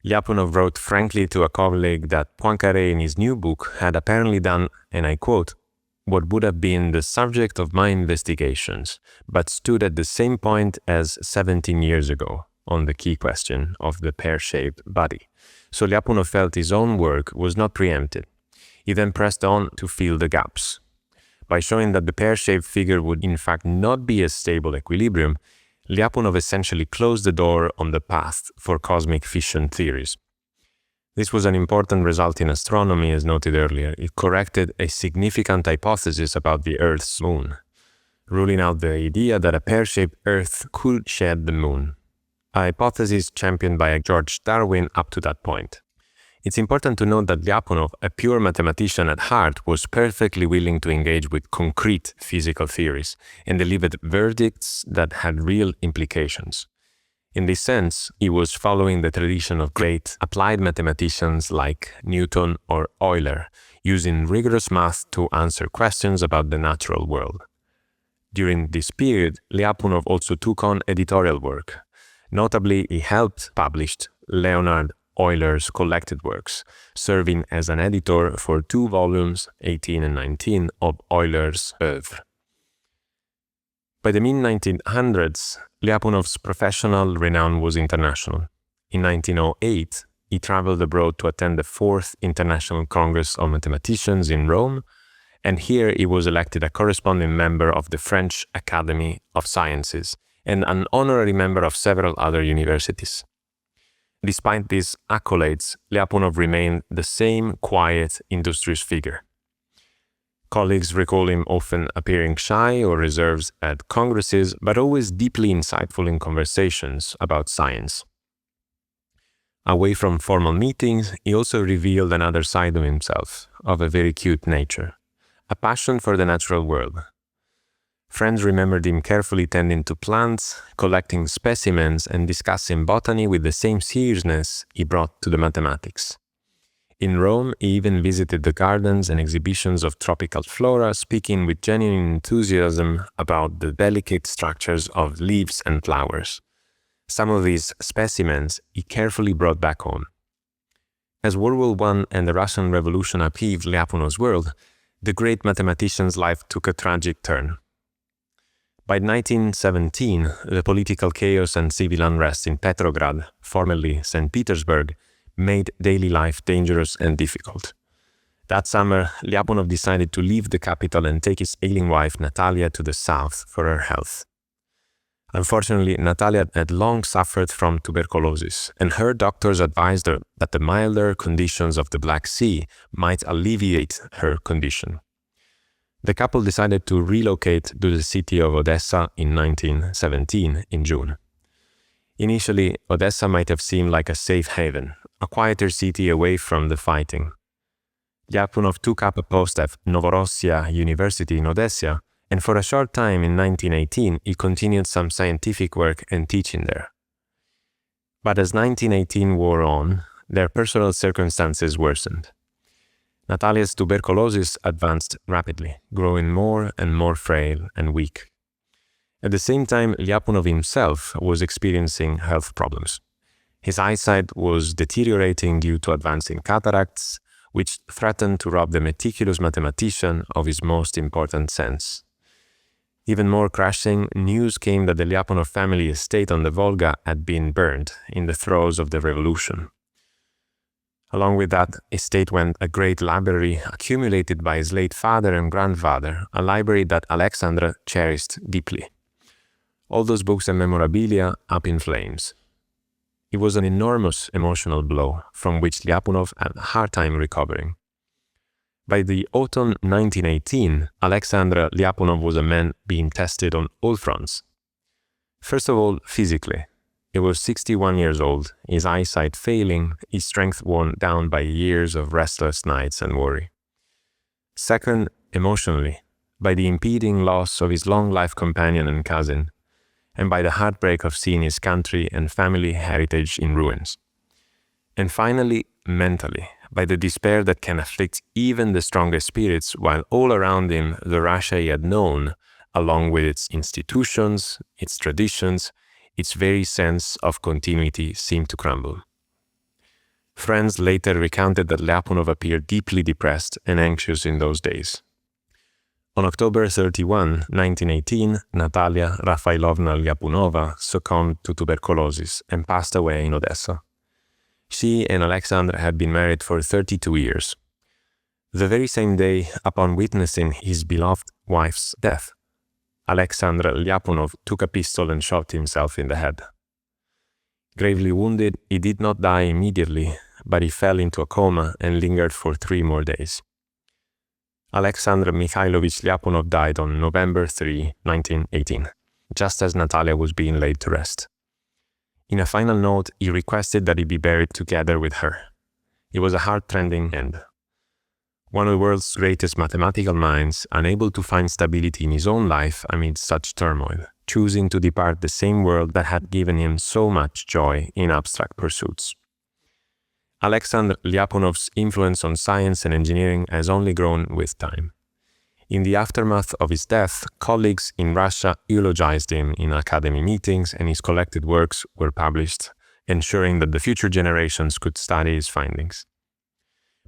Lyapunov wrote frankly to a colleague that Poincaré in his new book had apparently done, and I quote, what would have been the subject of my investigations, but stood at the same point as 17 years ago on the key question of the pear-shaped body. So Lyapunov felt his own work was not preempted. He then pressed on to fill the gaps. By showing that the pear-shaped figure would in fact not be a stable equilibrium, Lyapunov essentially closed the door on the path for cosmic fission theories. This was an important result in astronomy, as noted earlier. It corrected a significant hypothesis about the Earth's moon, ruling out the idea that a pear-shaped Earth could shed the moon, a hypothesis championed by George Darwin up to that point. It's important to note that Lyapunov, a pure mathematician at heart, was perfectly willing to engage with concrete physical theories and delivered verdicts that had real implications. In this sense, he was following the tradition of great applied mathematicians like Newton or Euler, using rigorous math to answer questions about the natural world. During this period, Lyapunov also took on editorial work. Notably, he helped publish Leonhard Euler's collected works, serving as an editor for 2 volumes, 18 and 19, of Euler's oeuvre. By the mid-1900s, Lyapunov's professional renown was international. In 1908, he traveled abroad to attend the 4th International Congress of Mathematicians in Rome, and here he was elected a corresponding member of the French Academy of Sciences and an honorary member of several other universities. Despite these accolades, Lyapunov remained the same quiet, industrious figure. Colleagues recall him often appearing shy or reserved at congresses, but always deeply insightful in conversations about science. Away from formal meetings, he also revealed another side of himself, of a very cute nature, a passion for the natural world. Friends remembered him carefully tending to plants, collecting specimens, and discussing botany with the same seriousness he brought to the mathematics. In Rome, he even visited the gardens and exhibitions of tropical flora, speaking with genuine enthusiasm about the delicate structures of leaves and flowers. Some of these specimens he carefully brought back home. As World War I and the Russian Revolution upheaved Lyapunov's world, the great mathematician's life took a tragic turn. By 1917, the political chaos and civil unrest in Petrograd, formerly St. Petersburg, made daily life dangerous and difficult. That summer, Lyapunov decided to leave the capital and take his ailing wife Natalia to the south for her health. Unfortunately, Natalia had long suffered from tuberculosis, and her doctors advised her that the milder conditions of the Black Sea might alleviate her condition. The couple decided to relocate to the city of Odessa in 1917 in June. Initially, Odessa might have seemed like a safe haven, a quieter city away from the fighting. Lyapunov took up a post at Novorossiya University in Odessa, and for a short time in 1918 he continued some scientific work and teaching there. But as 1918 wore on, their personal circumstances worsened. Natalia's tuberculosis advanced rapidly, growing more and more frail and weak. At the same time, Lyapunov himself was experiencing health problems. His eyesight was deteriorating due to advancing cataracts, which threatened to rob the meticulous mathematician of his most important sense. Even more crushing, news came that the Lyapunov family estate on the Volga had been burned in the throes of the revolution. Along with that estate went a great library accumulated by his late father and grandfather, a library that Alexandra cherished deeply. All those books and memorabilia up in flames. It was an enormous emotional blow from which Lyapunov had a hard time recovering. By the autumn 1918, Alexandra Lyapunov was a man being tested on all fronts. First of all, physically. He was 61 years old, his eyesight failing, his strength worn down by years of restless nights and worry. Second, emotionally, by the impending loss of his long-life companion and cousin, and by the heartbreak of seeing his country and family heritage in ruins. And finally, mentally, by the despair that can afflict even the strongest spirits, while all around him the Russia he had known, along with its institutions, its traditions, its very sense of continuity seemed to crumble. Friends later recounted that Lyapunov appeared deeply depressed and anxious in those days. On October 31, 1918, Natalia Rafailovna Lyapunova succumbed to tuberculosis and passed away in Odessa. She and Alexandra had been married for 32 years. The very same day, upon witnessing his beloved wife's death, Alexander Lyapunov took a pistol and shot himself in the head. Gravely wounded, he did not die immediately, but he fell into a coma and lingered for 3 more days. Alexander Mikhailovich Lyapunov died on November 3, 1918, just as Natalia was being laid to rest. In a final note, he requested that he be buried together with her. It was a heart-rending end. One of the world's greatest mathematical minds, unable to find stability in his own life amid such turmoil. choosing to depart the same world that had given him so much joy in abstract pursuits. Alexander Lyapunov's influence on science and engineering has only grown with time. In the aftermath of his death, colleagues in Russia eulogized him in academy meetings, and his collected works were published, ensuring that the future generations could study his findings.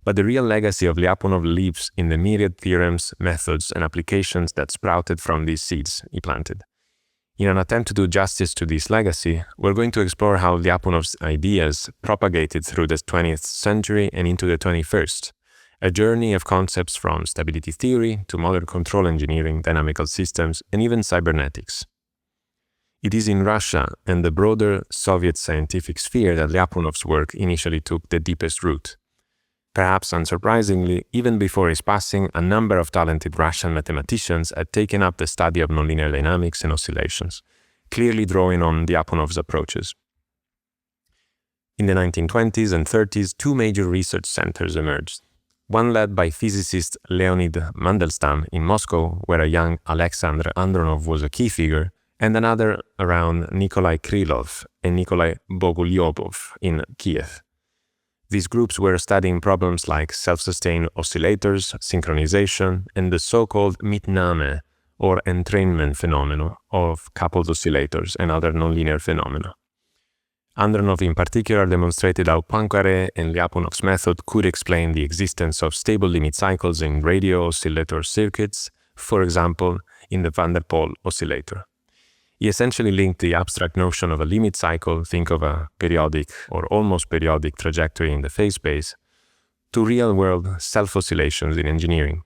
But the real legacy of Lyapunov lives in the myriad theorems, methods, and applications that sprouted from these seeds he planted. In an attempt to do justice to this legacy, we're going to explore how Lyapunov's ideas propagated through the 20th century and into the 21st, a journey of concepts from stability theory to modern control engineering, dynamical systems, and even cybernetics. It is in Russia and the broader Soviet scientific sphere that Lyapunov's work initially took the deepest root. Perhaps unsurprisingly, even before his passing, a number of talented Russian mathematicians had taken up the study of nonlinear dynamics and oscillations, clearly drawing on Lyapunov's approaches. In the 1920s and 30s, two major research centers emerged. One led by physicist Leonid Mandelstam in Moscow, where a young Alexander Andronov was a key figure, and another around Nikolai Krylov and Nikolai Bogulyobov in Kiev. These groups were studying problems like self-sustained oscillators, synchronization, and the so-called mitname, or entrainment phenomenon, of coupled oscillators and other nonlinear phenomena. Andronov in particular demonstrated how Poincaré and Lyapunov's method could explain the existence of stable limit cycles in radio oscillator circuits, for example, in the van der Pol oscillator. He essentially linked the abstract notion of a limit cycle, think of a periodic or almost periodic trajectory in the phase space, to real-world self-oscillations in engineering.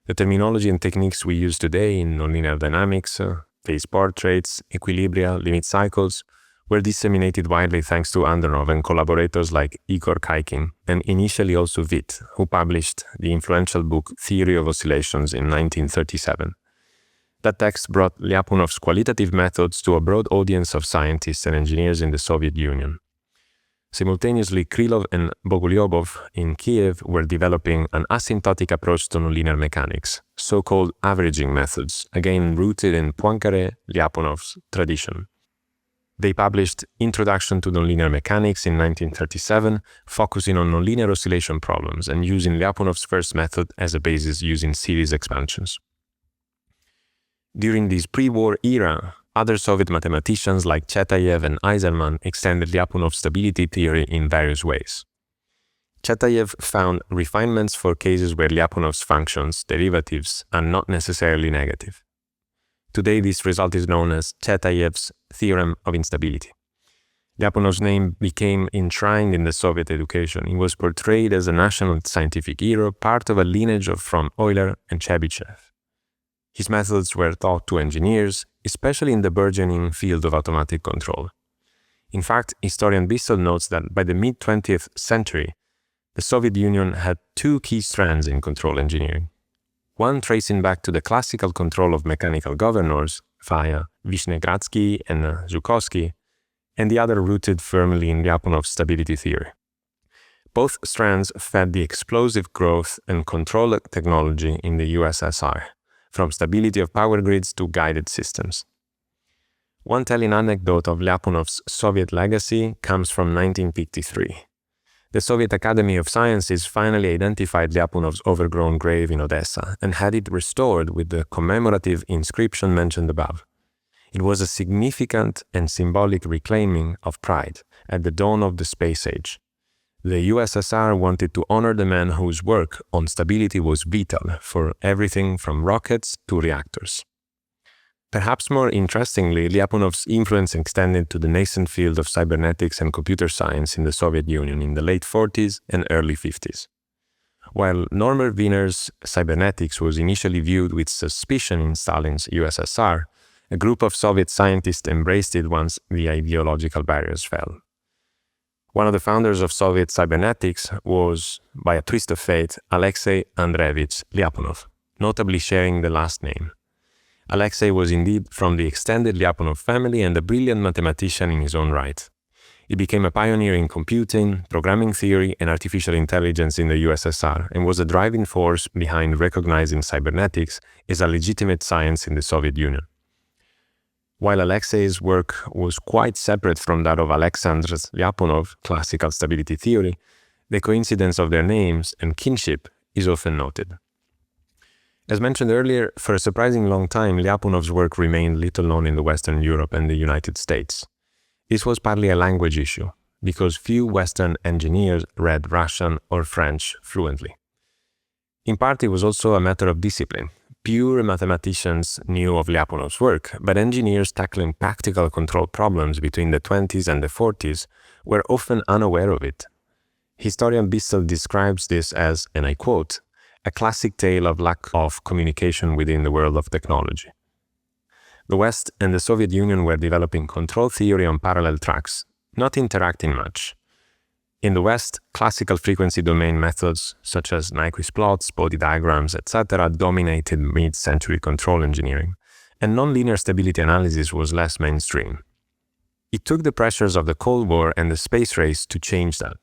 The terminology and techniques we use today in nonlinear dynamics, phase portraits, equilibria, limit cycles, were disseminated widely thanks to Andronov and collaborators like Igor Kaikin, and initially also Witt, who published the influential book Theory of Oscillations in 1937. That text brought Lyapunov's qualitative methods to a broad audience of scientists and engineers in the Soviet Union. Simultaneously, Krylov and Bogulyobov in Kiev were developing an asymptotic approach to nonlinear mechanics, so-called averaging methods, again rooted in Poincaré-Lyapunov's tradition. They published Introduction to Nonlinear Mechanics in 1937, focusing on nonlinear oscillation problems and using Lyapunov's first method as a basis using series expansions. During this pre-war era, other Soviet mathematicians like Chetayev and Eiserman extended Lyapunov's stability theory in various ways. Chetayev found refinements for cases where Lyapunov's functions, derivatives, are not necessarily negative. Today, this result is known as Chetayev's theorem of instability. Lyapunov's name became enshrined in the Soviet education. He was portrayed as a national scientific hero, part of a lineage from Euler and Chebyshev. His methods were taught to engineers, especially in the burgeoning field of automatic control. In fact, historian Bissell notes that by the mid-20th century, the Soviet Union had two key strands in control engineering. One tracing back to the classical control of mechanical governors via Vyshnegradsky and Zhukovsky, and the other rooted firmly in Lyapunov's stability theory. Both strands fed the explosive growth and control technology in the USSR, from stability of power grids to guided systems. One telling anecdote of Lyapunov's Soviet legacy comes from 1953. The Soviet Academy of Sciences finally identified Lyapunov's overgrown grave in Odessa and had it restored with the commemorative inscription mentioned above. It was a significant and symbolic reclaiming of pride at the dawn of the space age. The USSR wanted to honor the man whose work on stability was vital for everything from rockets to reactors. Perhaps more interestingly, Lyapunov's influence extended to the nascent field of cybernetics and computer science in the Soviet Union in the late 40s and early 50s. While Norbert Wiener's cybernetics was initially viewed with suspicion in Stalin's USSR, a group of Soviet scientists embraced it once the ideological barriers fell. One of the founders of Soviet cybernetics was, by a twist of fate, Alexei Andreevich Lyapunov, notably sharing the last name. Alexei was indeed from the extended Lyapunov family and a brilliant mathematician in his own right. He became a pioneer in computing, programming theory, and artificial intelligence in the USSR and was a driving force behind recognizing cybernetics as a legitimate science in the Soviet Union. While Alexei's work was quite separate from that of Alexander Lyapunov, classical stability theory, the coincidence of their names and kinship is often noted. As mentioned earlier, for a surprising long time, Lyapunov's work remained little known in the Western Europe and the United States. This was partly a language issue, because few Western engineers read Russian or French fluently. In part, it was also a matter of discipline. Pure mathematicians knew of Lyapunov's work, but engineers tackling practical control problems between the 20s and the 40s were often unaware of it. Historian Bissell describes this as, and I quote, a classic tale of lack of communication within the world of technology. The West and the Soviet Union were developing control theory on parallel tracks, not interacting much. In the West, classical frequency domain methods such as Nyquist plots, body diagrams, etc. dominated mid-century control engineering, and nonlinear stability analysis was less mainstream. It took the pressures of the Cold War and the space race to change that.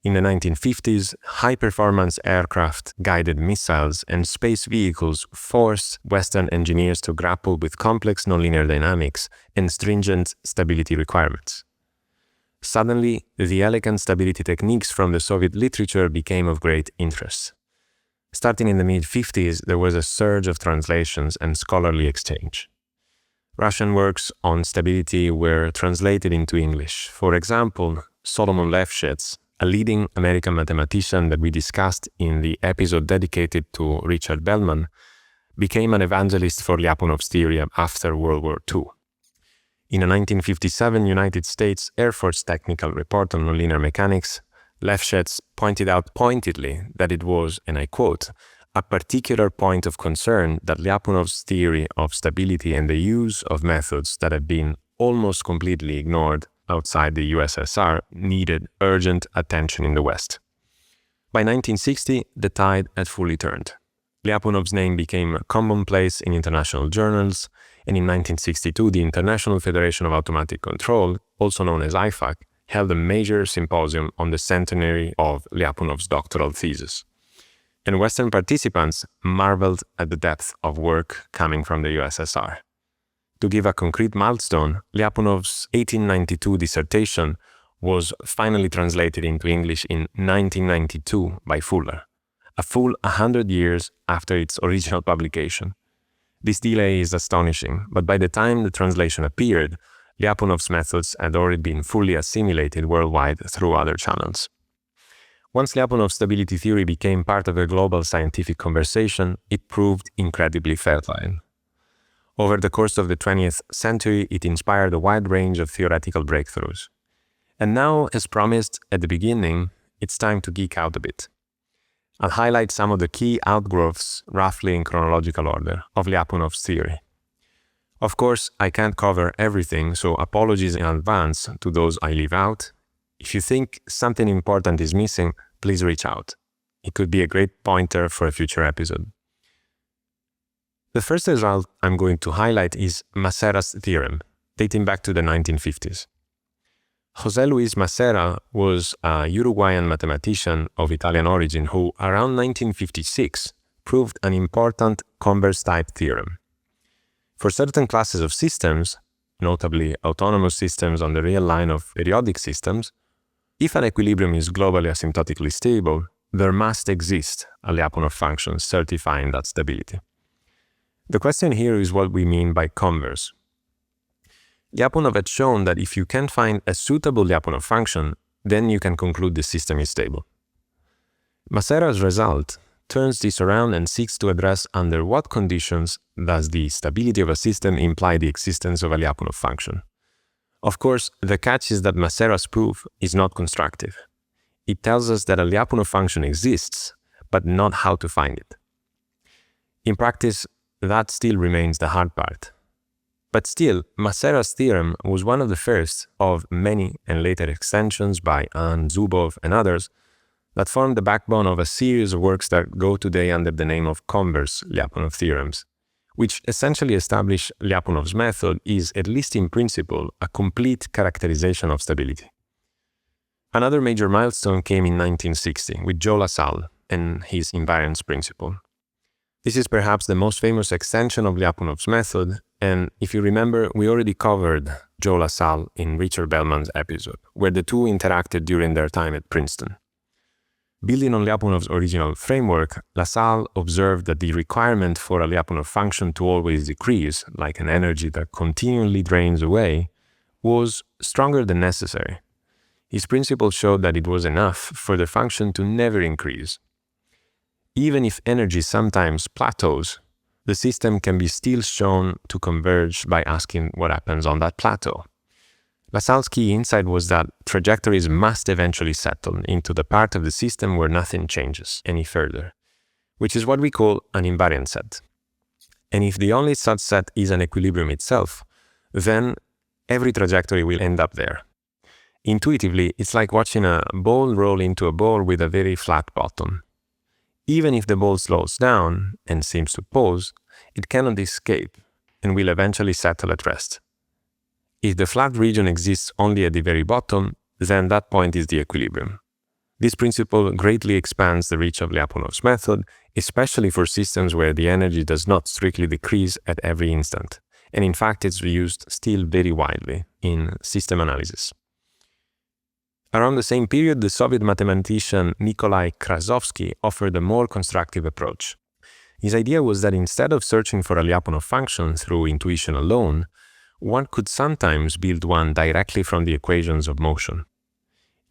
In the 1950s, high-performance aircraft, guided missiles, and space vehicles forced Western engineers to grapple with complex nonlinear dynamics and stringent stability requirements. Suddenly, the elegant stability techniques from the Soviet literature became of great interest. Starting in the mid-50s, there was a surge of translations and scholarly exchange. Russian works on stability were translated into English. For example, Solomon Lefschetz, a leading American mathematician that we discussed in the episode dedicated to Richard Bellman, became an evangelist for Lyapunov's theory after World War II. In a 1957 United States Air Force technical report on nonlinear mechanics, Lefschetz pointed out pointedly that it was, and I quote, a particular point of concern that Lyapunov's theory of stability and the use of methods that have been almost completely ignored outside the USSR needed urgent attention in the West. By 1960, the tide had fully turned. Lyapunov's name became commonplace in international journals, and in 1962 the International Federation of Automatic Control, also known as IFAC, held a major symposium on the centenary of Lyapunov's doctoral thesis. And Western participants marveled at the depth of work coming from the USSR. To give a concrete milestone, Lyapunov's 1892 dissertation was finally translated into English in 1992 by Fuller, a full 100 years after its original publication. This delay is astonishing, but by the time the translation appeared, Lyapunov's methods had already been fully assimilated worldwide through other channels. Once Lyapunov's stability theory became part of a global scientific conversation, it proved incredibly fertile. Over the course of the 20th century, it inspired a wide range of theoretical breakthroughs. And now, as promised at the beginning, it's time to geek out a bit. I'll highlight some of the key outgrowths, roughly in chronological order, of Lyapunov's theory. Of course, I can't cover everything, so apologies in advance to those I leave out. If you think something important is missing, please reach out. It could be a great pointer for a future episode. The first result I'm going to highlight is Macera's theorem, dating back to the 1950s. José Luis Macera was a Uruguayan mathematician of Italian origin who, around 1956, proved an important converse-type theorem. For certain classes of systems, notably autonomous systems on the real line of periodic systems, if an equilibrium is globally asymptotically stable, there must exist a Lyapunov function certifying that stability. The question here is what we mean by converse. Lyapunov had shown that if you can find a suitable Lyapunov function, then you can conclude the system is stable. Macera's result turns this around and seeks to address under what conditions does the stability of a system imply the existence of a Lyapunov function. Of course, the catch is that Macera's proof is not constructive. It tells us that a Lyapunov function exists, but not how to find it. In practice, that still remains the hard part. But still, Macera's theorem was one of the first of many and later extensions by An, Zubov, and others that formed the backbone of a series of works that go today under the name of converse Lyapunov theorems, which essentially establish Lyapunov's method is, at least in principle, a complete characterization of stability. Another major milestone came in 1960 with Joe LaSalle and his invariance principle. This is perhaps the most famous extension of Lyapunov's method, And if you remember, we already covered Joe LaSalle in Richard Bellman's episode, where the two interacted during their time at Princeton. Building on Lyapunov's original framework, LaSalle observed that the requirement for a Lyapunov function to always decrease, like an energy that continually drains away, was stronger than necessary. His principle showed that it was enough for the function to never increase. Even if energy sometimes plateaus, the system can be still shown to converge by asking what happens on that plateau. LaSalle's key insight was that trajectories must eventually settle into the part of the system where nothing changes any further, which is what we call an invariant set. And if the only such set is an equilibrium itself, then every trajectory will end up there. Intuitively, it's like watching a ball roll into a ball with a very flat bottom. Even if the ball slows down and seems to pause, it cannot escape and will eventually settle at rest. If the flat region exists only at the very bottom, then that point is the equilibrium. This principle greatly expands the reach of Lyapunov's method, especially for systems where the energy does not strictly decrease at every instant, and in fact it's used still very widely in system analysis. Around the same period, the Soviet mathematician Nikolai Krasovsky offered a more constructive approach. His idea was that instead of searching for a Lyapunov function through intuition alone, one could sometimes build one directly from the equations of motion.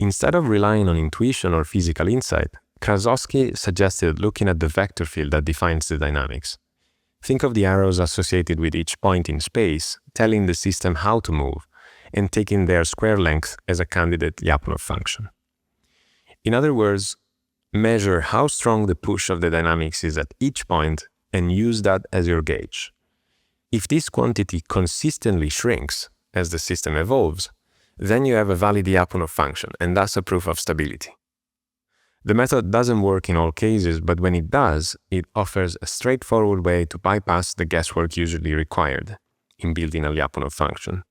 Instead of relying on intuition or physical insight, Krasovsky suggested looking at the vector field that defines the dynamics. Think of the arrows associated with each point in space, telling the system how to move, and taking their square length as a candidate Lyapunov function. In other words, measure how strong the push of the dynamics is at each point and use that as your gauge. If this quantity consistently shrinks as the system evolves, then you have a valid Lyapunov function, and thus a proof of stability. The method doesn't work in all cases, but when it does, it offers a straightforward way to bypass the guesswork usually required in building a Lyapunov function.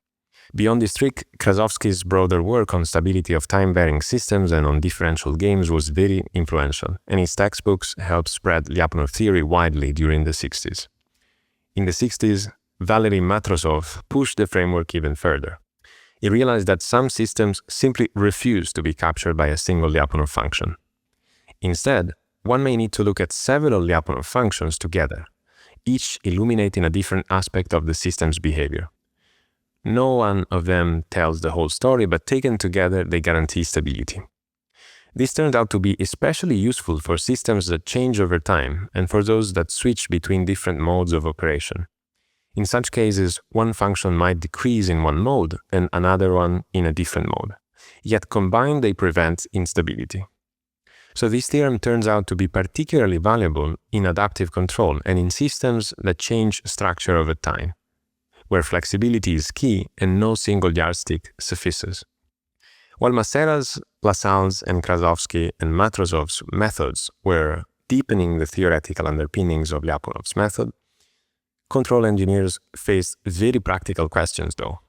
Beyond this trick, Krasovsky's broader work on stability of time-varying systems and on differential games was very influential, and his textbooks helped spread Lyapunov theory widely during the 60s. In the 60s, Valery Matrosov pushed the framework even further. He realized that some systems simply refuse to be captured by a single Lyapunov function. Instead, one may need to look at several Lyapunov functions together, each illuminating a different aspect of the system's behavior. No one of them tells the whole story, but taken together, they guarantee stability. This turned out to be especially useful for systems that change over time and for those that switch between different modes of operation. In such cases, one function might decrease in one mode and another one in a different mode. Yet combined, they prevent instability. So this theorem turns out to be particularly valuable in adaptive control and in systems that change structure over time, where flexibility is key and no single yardstick suffices. While Macera's, LaSalle's, and Krasovsky and Matrosov's methods were deepening the theoretical underpinnings of Lyapunov's method, control engineers faced very practical questions though.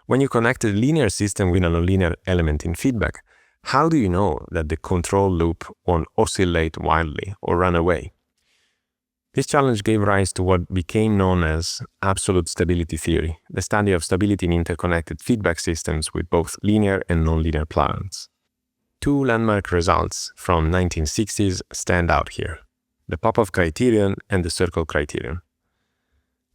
When you connect a linear system with a nonlinear element in feedback, how do you know that the control loop won't oscillate wildly or run away? This challenge gave rise to what became known as absolute stability theory, the study of stability in interconnected feedback systems with both linear and nonlinear plans. Two landmark results from 1960s stand out here, the Popov criterion and the circle criterion.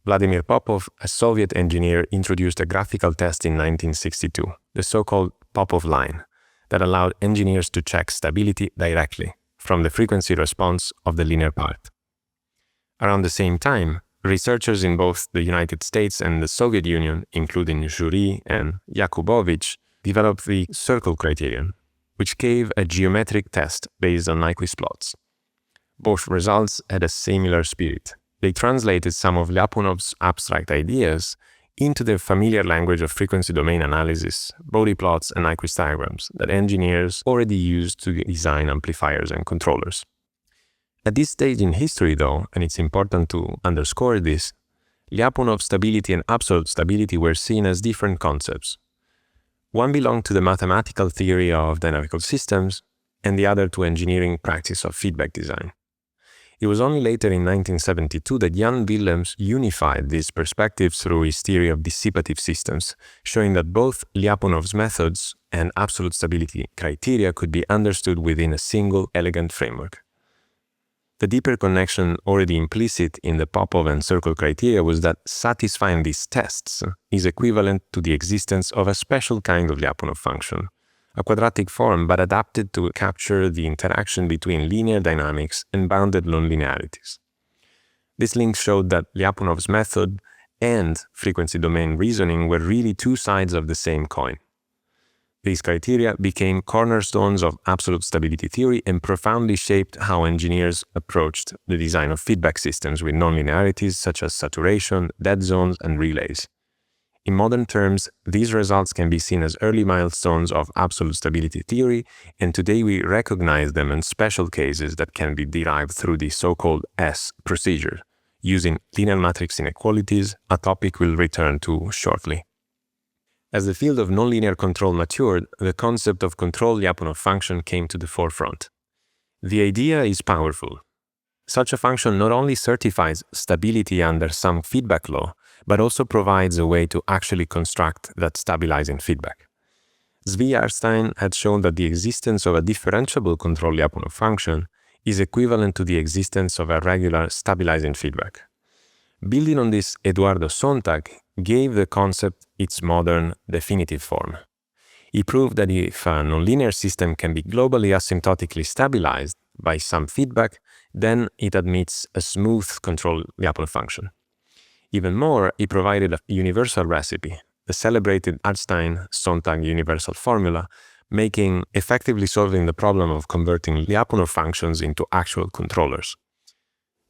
Vladimir Popov, a Soviet engineer, introduced a graphical test in 1962, the so-called Popov line, that allowed engineers to check stability directly from the frequency response of the linear part. Around the same time, researchers in both the United States and the Soviet Union, including Jury and Yakubovich, developed the circle criterion, which gave a geometric test based on Nyquist plots. Both results had a similar spirit. They translated some of Lyapunov's abstract ideas into the familiar language of frequency domain analysis, Bode plots, and Nyquist diagrams that engineers already used to design amplifiers and controllers. At this stage in history, though, and it's important to underscore this, Lyapunov stability and absolute stability were seen as different concepts. One belonged to the mathematical theory of dynamical systems, and the other to engineering practice of feedback design. It was only later in 1972 that Jan Willems unified these perspectives through his theory of dissipative systems, showing that both Lyapunov's methods and absolute stability criteria could be understood within a single elegant framework. The deeper connection already implicit in the Popov and Circle criteria was that satisfying these tests is equivalent to the existence of a special kind of Lyapunov function, a quadratic form but adapted to capture the interaction between linear dynamics and bounded nonlinearities. This link showed that Lyapunov's method and frequency domain reasoning were really two sides of the same coin. These criteria became cornerstones of absolute stability theory and profoundly shaped how engineers approached the design of feedback systems with nonlinearities such as saturation, dead zones, and relays. In modern terms, these results can be seen as early milestones of absolute stability theory, and today we recognize them in special cases that can be derived through the so-called S procedure, using linear matrix inequalities, a topic we'll return to shortly. As the field of nonlinear control matured, the concept of control Lyapunov function came to the forefront. The idea is powerful. Such a function not only certifies stability under some feedback law, but also provides a way to actually construct that stabilizing feedback. Zvi Yarstein had shown that the existence of a differentiable control Lyapunov function is equivalent to the existence of a regular stabilizing feedback. Building on this, Eduardo Sontag gave the concept its modern, definitive form. He proved that if a nonlinear system can be globally asymptotically stabilized by some feedback, then it admits a smooth control Lyapunov function. Even more, he provided a universal recipe, the celebrated Yarstein-Sontag universal formula, making effectively solving the problem of converting Lyapunov functions into actual controllers.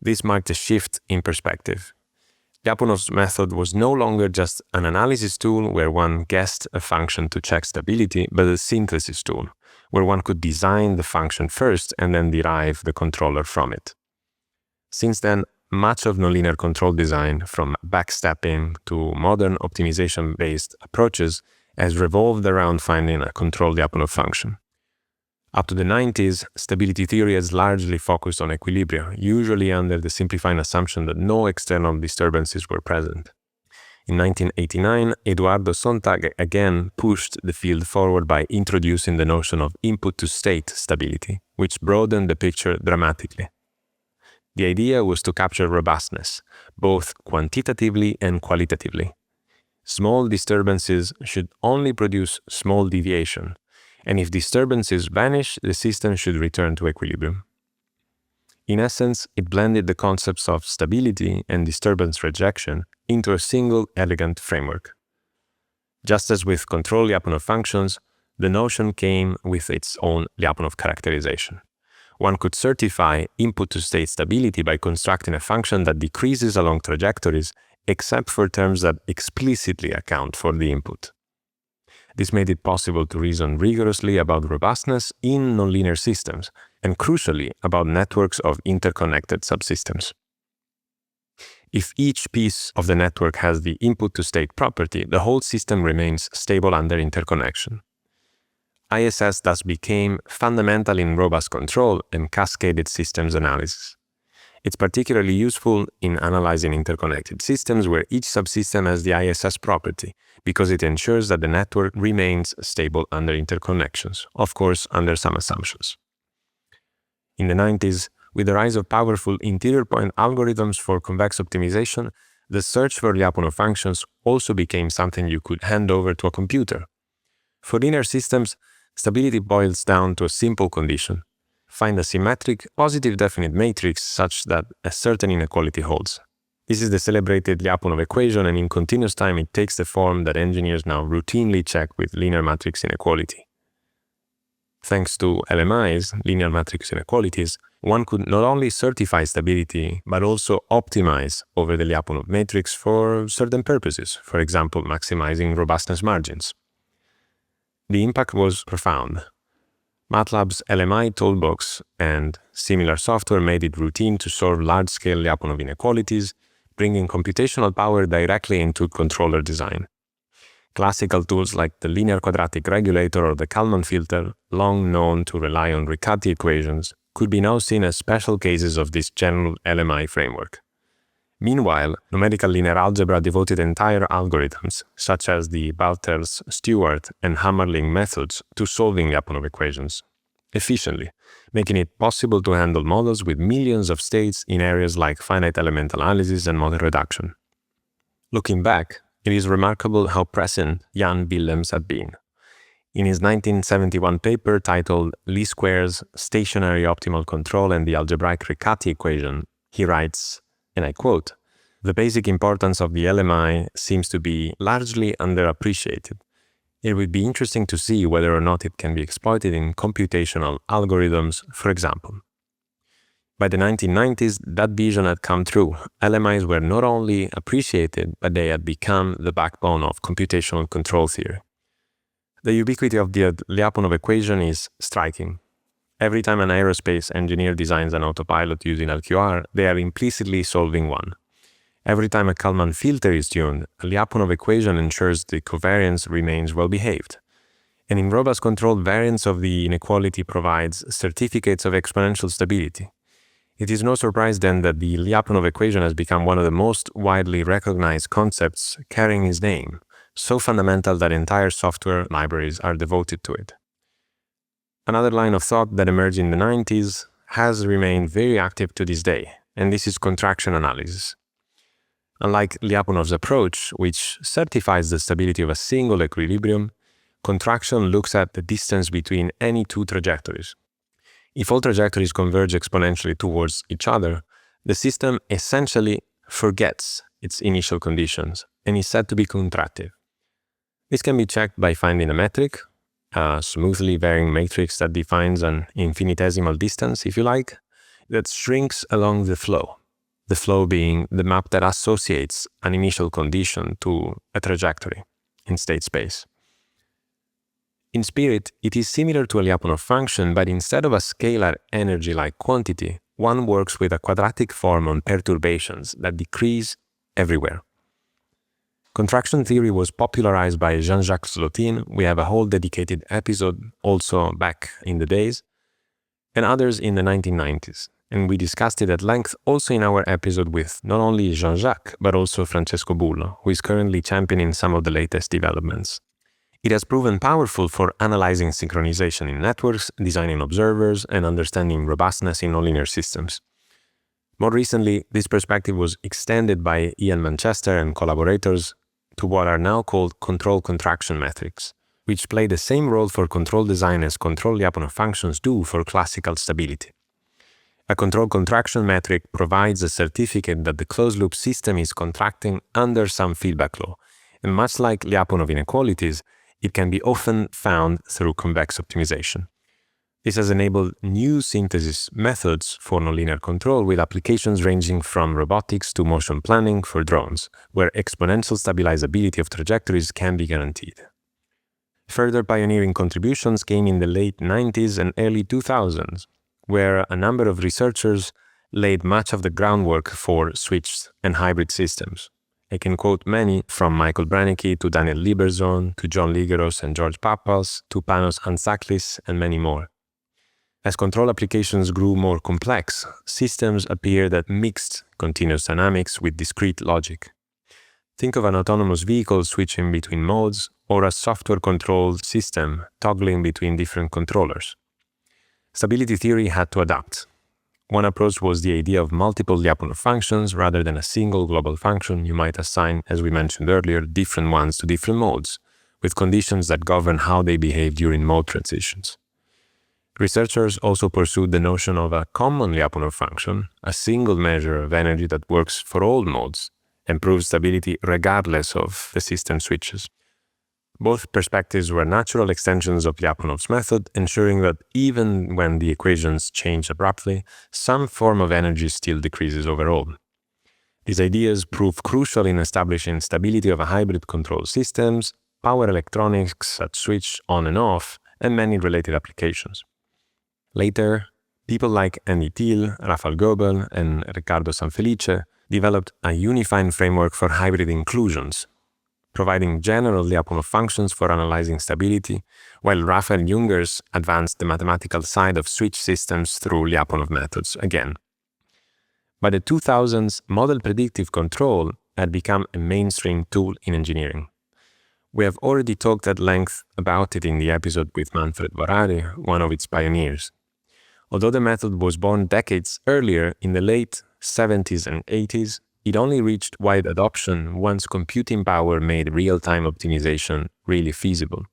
This marked a shift in perspective. Lyapunov's method was no longer just an analysis tool where one guessed a function to check stability, but a synthesis tool, where one could design the function first and then derive the controller from it. Since then, much of nonlinear control design, from backstepping to modern optimization-based approaches, has revolved around finding a control Lyapunov function. Up to the 90s, stability theory has largely focused on equilibria, usually under the simplifying assumption that no external disturbances were present. In 1989, Eduardo Sontag again pushed the field forward by introducing the notion of input-to-state stability, which broadened the picture dramatically. The idea was to capture robustness, both quantitatively and qualitatively. Small disturbances should only produce small deviation, and if disturbances vanish, the system should return to equilibrium. In essence, it blended the concepts of stability and disturbance rejection into a single elegant framework. Just as with control Lyapunov functions, the notion came with its own Lyapunov characterization. One could certify input-to-state stability by constructing a function that decreases along trajectories except for terms that explicitly account for the input. This made it possible to reason rigorously about robustness in nonlinear systems, and crucially about networks of interconnected subsystems. If each piece of the network has the input-to-state property, the whole system remains stable under interconnection. ISS thus became fundamental in robust control and cascaded systems analysis. It's particularly useful in analyzing interconnected systems where each subsystem has the ISS property, because it ensures that the network remains stable under interconnections, of course under some assumptions. In the 90s, with the rise of powerful interior point algorithms for convex optimization, the search for Lyapunov functions also became something you could hand over to a computer. For linear systems, stability boils down to a simple condition: find a symmetric, positive definite matrix such that a certain inequality holds. This is the celebrated Lyapunov equation, and in continuous time it takes the form that engineers now routinely check with linear matrix inequality. Thanks to LMIs, linear matrix inequalities, one could not only certify stability, but also optimize over the Lyapunov matrix for certain purposes, for example, maximizing robustness margins. The impact was profound. MATLAB's LMI toolbox and similar software made it routine to solve large-scale Lyapunov inequalities, bringing computational power directly into controller design. Classical tools like the linear quadratic regulator or the Kalman filter, long known to rely on Riccati equations, could be now seen as special cases of this general LMI framework. Meanwhile, numerical linear algebra devoted entire algorithms, such as the Balters, Stewart, and Hammerling methods, to solving Lyapunov equations efficiently, making it possible to handle models with millions of states in areas like finite element analysis and model reduction. Looking back, it is remarkable how present Jan Willems had been. In his 1971 paper titled Least Squares, Stationary Optimal Control and the Algebraic Riccati Equation, he writes, and I quote, "The basic importance of the LMI seems to be largely underappreciated. It would be interesting to see whether or not it can be exploited in computational algorithms, for example." By the 1990s, that vision had come true. LMIs were not only appreciated, but they had become the backbone of computational control theory. The ubiquity of the Lyapunov equation is striking. Every time an aerospace engineer designs an autopilot using LQR, they are implicitly solving one. Every time a Kalman filter is tuned, a Lyapunov equation ensures the covariance remains well-behaved. And in robust control, variance of the inequality provides certificates of exponential stability. It is no surprise then that the Lyapunov equation has become one of the most widely recognized concepts carrying his name, so fundamental that entire software libraries are devoted to it. Another line of thought that emerged in the 90s has remained very active to this day, and this is contraction analysis. Unlike Lyapunov's approach, which certifies the stability of a single equilibrium, contraction looks at the distance between any two trajectories. If all trajectories converge exponentially towards each other, the system essentially forgets its initial conditions and is said to be contractive. This can be checked by finding a metric, a smoothly varying matrix that defines an infinitesimal distance, if you like, that shrinks along the flow being the map that associates an initial condition to a trajectory in state space. In spirit, it is similar to a Lyapunov function, but instead of a scalar energy-like quantity, one works with a quadratic form on perturbations that decrease everywhere. Contraction theory was popularized by Jean-Jacques Slotin. We have a whole dedicated episode also back in the days, and others in the 1990s. And we discussed it at length also in our episode with not only Jean-Jacques, but also Francesco Bullo, who is currently championing some of the latest developments. It has proven powerful for analyzing synchronization in networks, designing observers, and understanding robustness in nonlinear systems. More recently, this perspective was extended by Ian Manchester and collaborators to what are now called control contraction metrics, which play the same role for control design as control Lyapunov functions do for classical stability. A control contraction metric provides a certificate that the closed-loop system is contracting under some feedback law, and much like Lyapunov inequalities, it can be often found through convex optimization. This has enabled new synthesis methods for nonlinear control with applications ranging from robotics to motion planning for drones, where exponential stabilizability of trajectories can be guaranteed. Further pioneering contributions came in the late 90s and early 2000s, where a number of researchers laid much of the groundwork for switched and hybrid systems. I can quote many, from Michael Branicki to Daniel Lieberzohn to John Ligeros and George Pappas to Panos Antsaklis and many more. As control applications grew more complex, systems appeared that mixed continuous dynamics with discrete logic. Think of an autonomous vehicle switching between modes or a software-controlled system toggling between different controllers. Stability theory had to adapt. One approach was the idea of multiple Lyapunov functions rather than a single global function. You might assign, as we mentioned earlier, different ones to different modes, with conditions that govern how they behave during mode transitions. Researchers also pursued the notion of a common Lyapunov function, a single measure of energy that works for all modes and proves stability regardless of the system switches. Both perspectives were natural extensions of Lyapunov's method, ensuring that even when the equations change abruptly, some form of energy still decreases overall. These ideas prove crucial in establishing stability of hybrid control systems, power electronics that switch on and off, and many related applications. Later, people like Andy Thiel, Rafael Goebel, and Riccardo Sanfelice developed a unifying framework for hybrid inclusions, providing general Lyapunov functions for analyzing stability, while Raphael Jungers advanced the mathematical side of switch systems through Lyapunov methods again. By the 2000s, model predictive control had become a mainstream tool in engineering. We have already talked at length about it in the episode with Manfred Varari, one of its pioneers. Although the method was born decades earlier, in the late 70s and 80s, it only reached wide adoption once computing power made real-time optimization really feasible.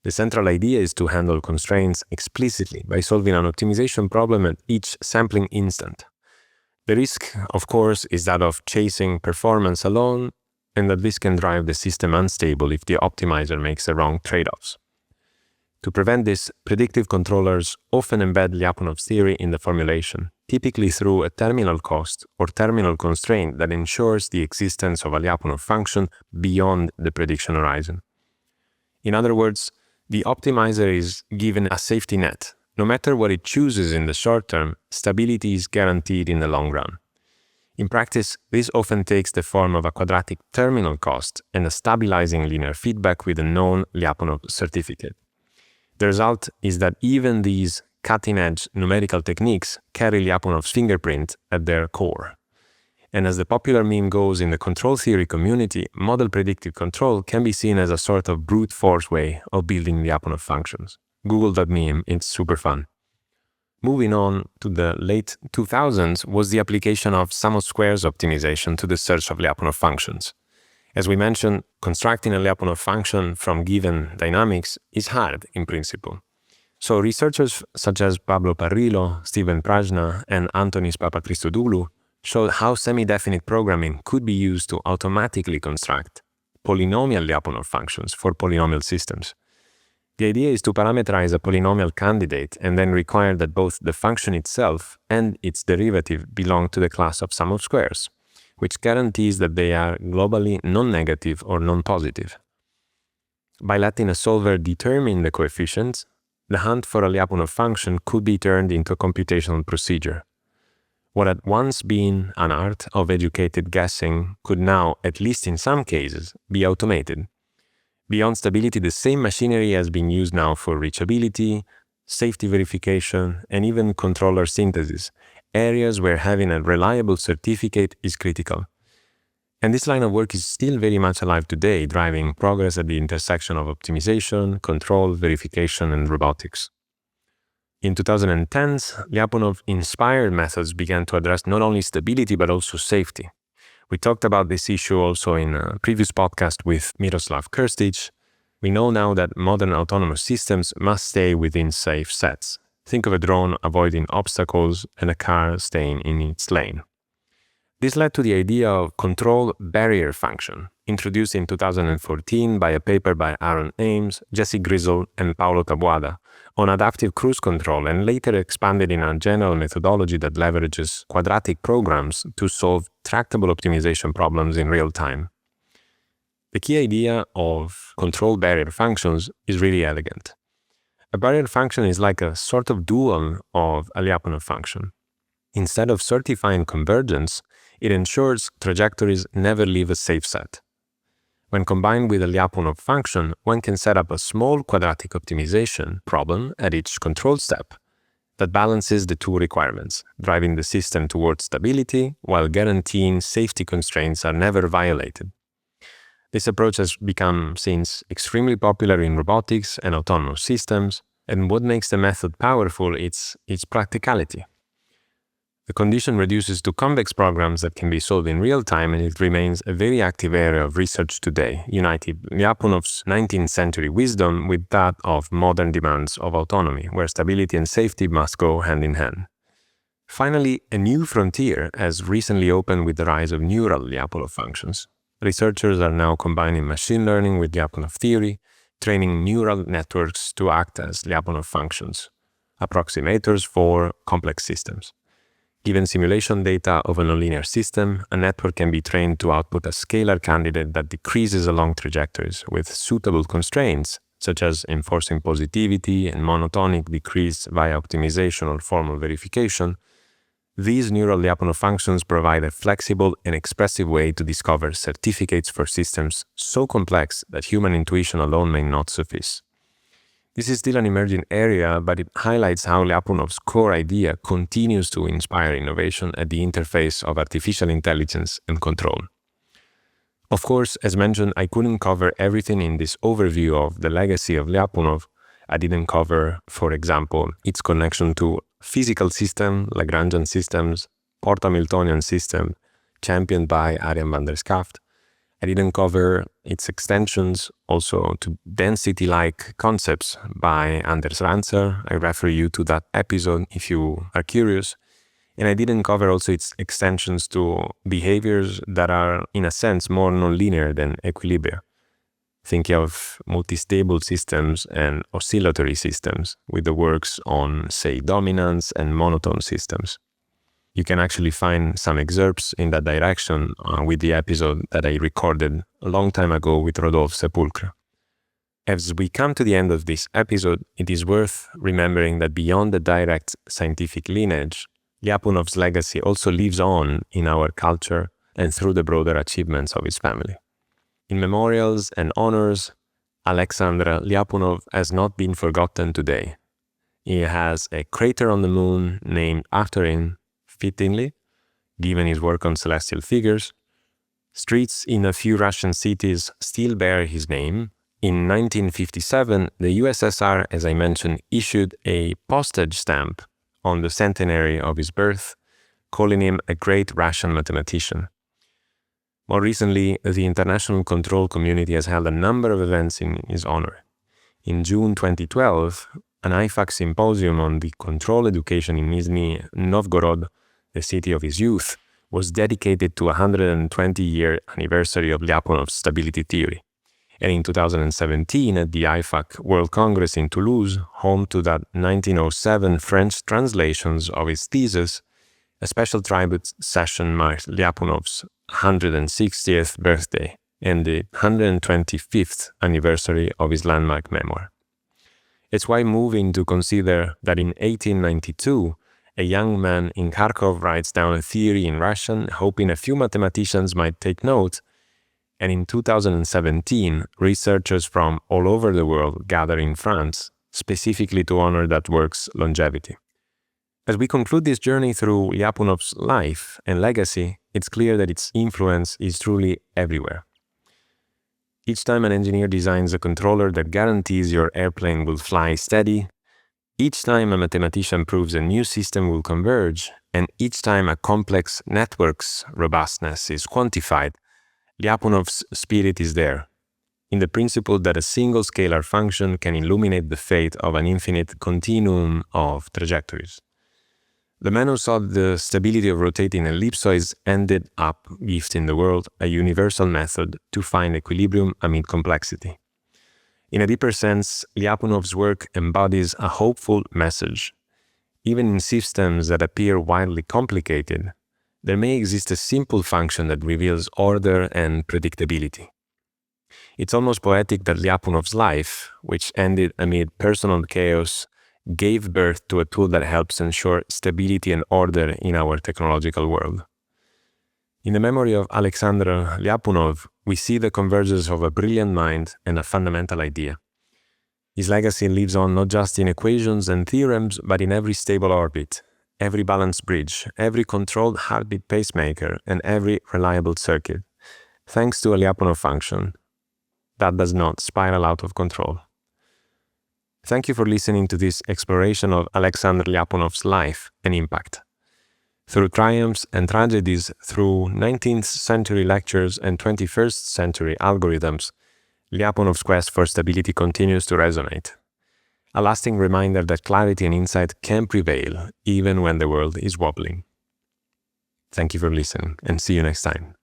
The central idea is to handle constraints explicitly by solving an optimization problem at each sampling instant. The risk, of course, is that of chasing performance alone, and that this can drive the system unstable if the optimizer makes the wrong trade-offs. To prevent this, predictive controllers often embed Lyapunov's theory in the formulation, typically through a terminal cost or terminal constraint that ensures the existence of a Lyapunov function beyond the prediction horizon. In other words, the optimizer is given a safety net. No matter what it chooses in the short term, stability is guaranteed in the long run. In practice, this often takes the form of a quadratic terminal cost and a stabilizing linear feedback with a known Lyapunov certificate. The result is that even these cutting-edge numerical techniques carry Lyapunov's fingerprint at their core. And as the popular meme goes in the control theory community, model predictive control can be seen as a sort of brute force way of building Lyapunov functions. Google that meme, it's super fun. Moving on to the late 2000s was the application of sum of squares optimization to the search of Lyapunov functions. As we mentioned, constructing a Lyapunov function from given dynamics is hard in principle. So researchers such as Pablo Parrillo, Steven Prajna, and Antonis Papatristodoulou showed how semi-definite programming could be used to automatically construct polynomial Lyapunov functions for polynomial systems. The idea is to parameterize a polynomial candidate and then require that both the function itself and its derivative belong to the class of sum of squares, which guarantees that they are globally non-negative or non-positive. By letting a solver determine the coefficients, the hunt for a Lyapunov function could be turned into a computational procedure. What had once been an art of educated guessing could now, at least in some cases, be automated. Beyond stability, the same machinery has been used now for reachability, safety verification, and even controller synthesis, areas where having a reliable certificate is critical. And this line of work is still very much alive today, driving progress at the intersection of optimization, control, verification, and robotics. In 2010s, Lyapunov-inspired methods began to address not only stability but also safety. We talked about this issue also in a previous podcast with Miroslav Krstić. We know now that modern autonomous systems must stay within safe sets. Think of a drone avoiding obstacles and a car staying in its lane. This led to the idea of control barrier function, introduced in 2014 by a paper by Aaron Ames, Jesse Grizzle, and Paolo Tabuada on adaptive cruise control, and later expanded in a general methodology that leverages quadratic programs to solve tractable optimization problems in real time. The key idea of control barrier functions is really elegant. A barrier function is like a sort of dual of a Lyapunov function. Instead of certifying convergence, it ensures trajectories never leave a safe set. When combined with a Lyapunov function, one can set up a small quadratic optimization problem at each control step that balances the two requirements, driving the system towards stability while guaranteeing safety constraints are never violated. This approach has become since extremely popular in robotics and autonomous systems, and what makes the method powerful is its practicality. The condition reduces to convex programs that can be solved in real time, and it remains a very active area of research today, uniting Lyapunov's 19th century wisdom with that of modern demands of autonomy, where stability and safety must go hand in hand. Finally, a new frontier has recently opened with the rise of neural Lyapunov functions. Researchers are now combining machine learning with Lyapunov theory, training neural networks to act as Lyapunov functions, approximators for complex systems. Given simulation data of a nonlinear system, a network can be trained to output a scalar candidate that decreases along trajectories with suitable constraints, such as enforcing positivity and monotonic decrease via optimization or formal verification. These neural Lyapunov functions provide a flexible and expressive way to discover certificates for systems so complex that human intuition alone may not suffice. This is still an emerging area, but it highlights how Lyapunov's core idea continues to inspire innovation at the interface of artificial intelligence and control. Of course, as mentioned, I couldn't cover everything in this overview of the legacy of Lyapunov. I didn't cover, for example, its connection to physical system, Lagrangian systems, Porto-Hamiltonian system, championed by Arjan van der Skaft. I didn't cover its extensions also to density-like concepts by Anders Ranzer. I refer you to that episode if you are curious. And I didn't cover also its extensions to behaviors that are, in a sense, more nonlinear than equilibria. Thinking of multi-stable systems and oscillatory systems with the works on, say, dominance and monotone systems. You can actually find some excerpts in that direction with the episode that I recorded a long time ago with Rodolphe Sepulcre. As we come to the end of this episode, it is worth remembering that beyond the direct scientific lineage, Lyapunov's legacy also lives on in our culture and through the broader achievements of his family. In memorials and honors, Alexander Lyapunov has not been forgotten today. He has a crater on the moon named after him, fittingly, given his work on celestial figures. Streets in a few Russian cities still bear his name. In 1957, the USSR, as I mentioned, issued a postage stamp on the centenary of his birth, calling him a great Russian mathematician. More recently, the international control community has held a number of events in his honor. In June 2012, an IFAC symposium on the control education in Nizhny Novgorod, the city of his youth, was dedicated to a 120-year anniversary of Lyapunov's stability theory. And in 2017, at the IFAC World Congress in Toulouse, home to that 1907 French translations of his thesis, a special tribute session marked Lyapunov's 160th birthday and the 125th anniversary of his landmark memoir. It's why moving to consider that in 1892, a young man in Kharkov writes down a theory in Russian, hoping a few mathematicians might take note, and in 2017, researchers from all over the world gather in France, specifically to honor that work's longevity. As we conclude this journey through Lyapunov's life and legacy, it's clear that its influence is truly everywhere. Each time an engineer designs a controller that guarantees your airplane will fly steady, each time a mathematician proves a new system will converge, and each time a complex network's robustness is quantified, Lyapunov's spirit is there, in the principle that a single scalar function can illuminate the fate of an infinite continuum of trajectories. The man who sought the stability of rotating ellipsoids ended up gifting the world a universal method to find equilibrium amid complexity. In a deeper sense, Lyapunov's work embodies a hopeful message. Even in systems that appear wildly complicated, there may exist a simple function that reveals order and predictability. It's almost poetic that Lyapunov's life, which ended amid personal chaos, gave birth to a tool that helps ensure stability and order in our technological world. In the memory of Alexander Lyapunov, we see the convergence of a brilliant mind and a fundamental idea. His legacy lives on not just in equations and theorems, but in every stable orbit, every balanced bridge, every controlled heartbeat pacemaker, and every reliable circuit, thanks to a Lyapunov function that does not spiral out of control. Thank you for listening to this exploration of Alexander Lyapunov's life and impact. Through triumphs and tragedies, through 19th century lectures and 21st century algorithms, Lyapunov's quest for stability continues to resonate. A lasting reminder that clarity and insight can prevail even when the world is wobbling. Thank you for listening, and see you next time.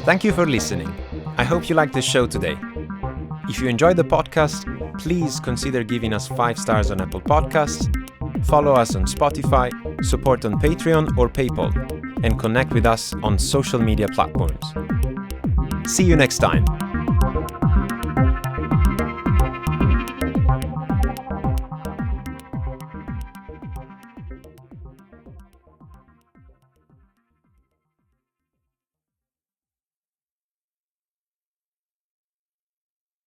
Thank you for listening. I hope you liked the show today. If you enjoyed the podcast, please consider giving us 5 stars on Apple Podcasts, follow us on Spotify, support on Patreon or PayPal, and connect with us on social media platforms. See you next time.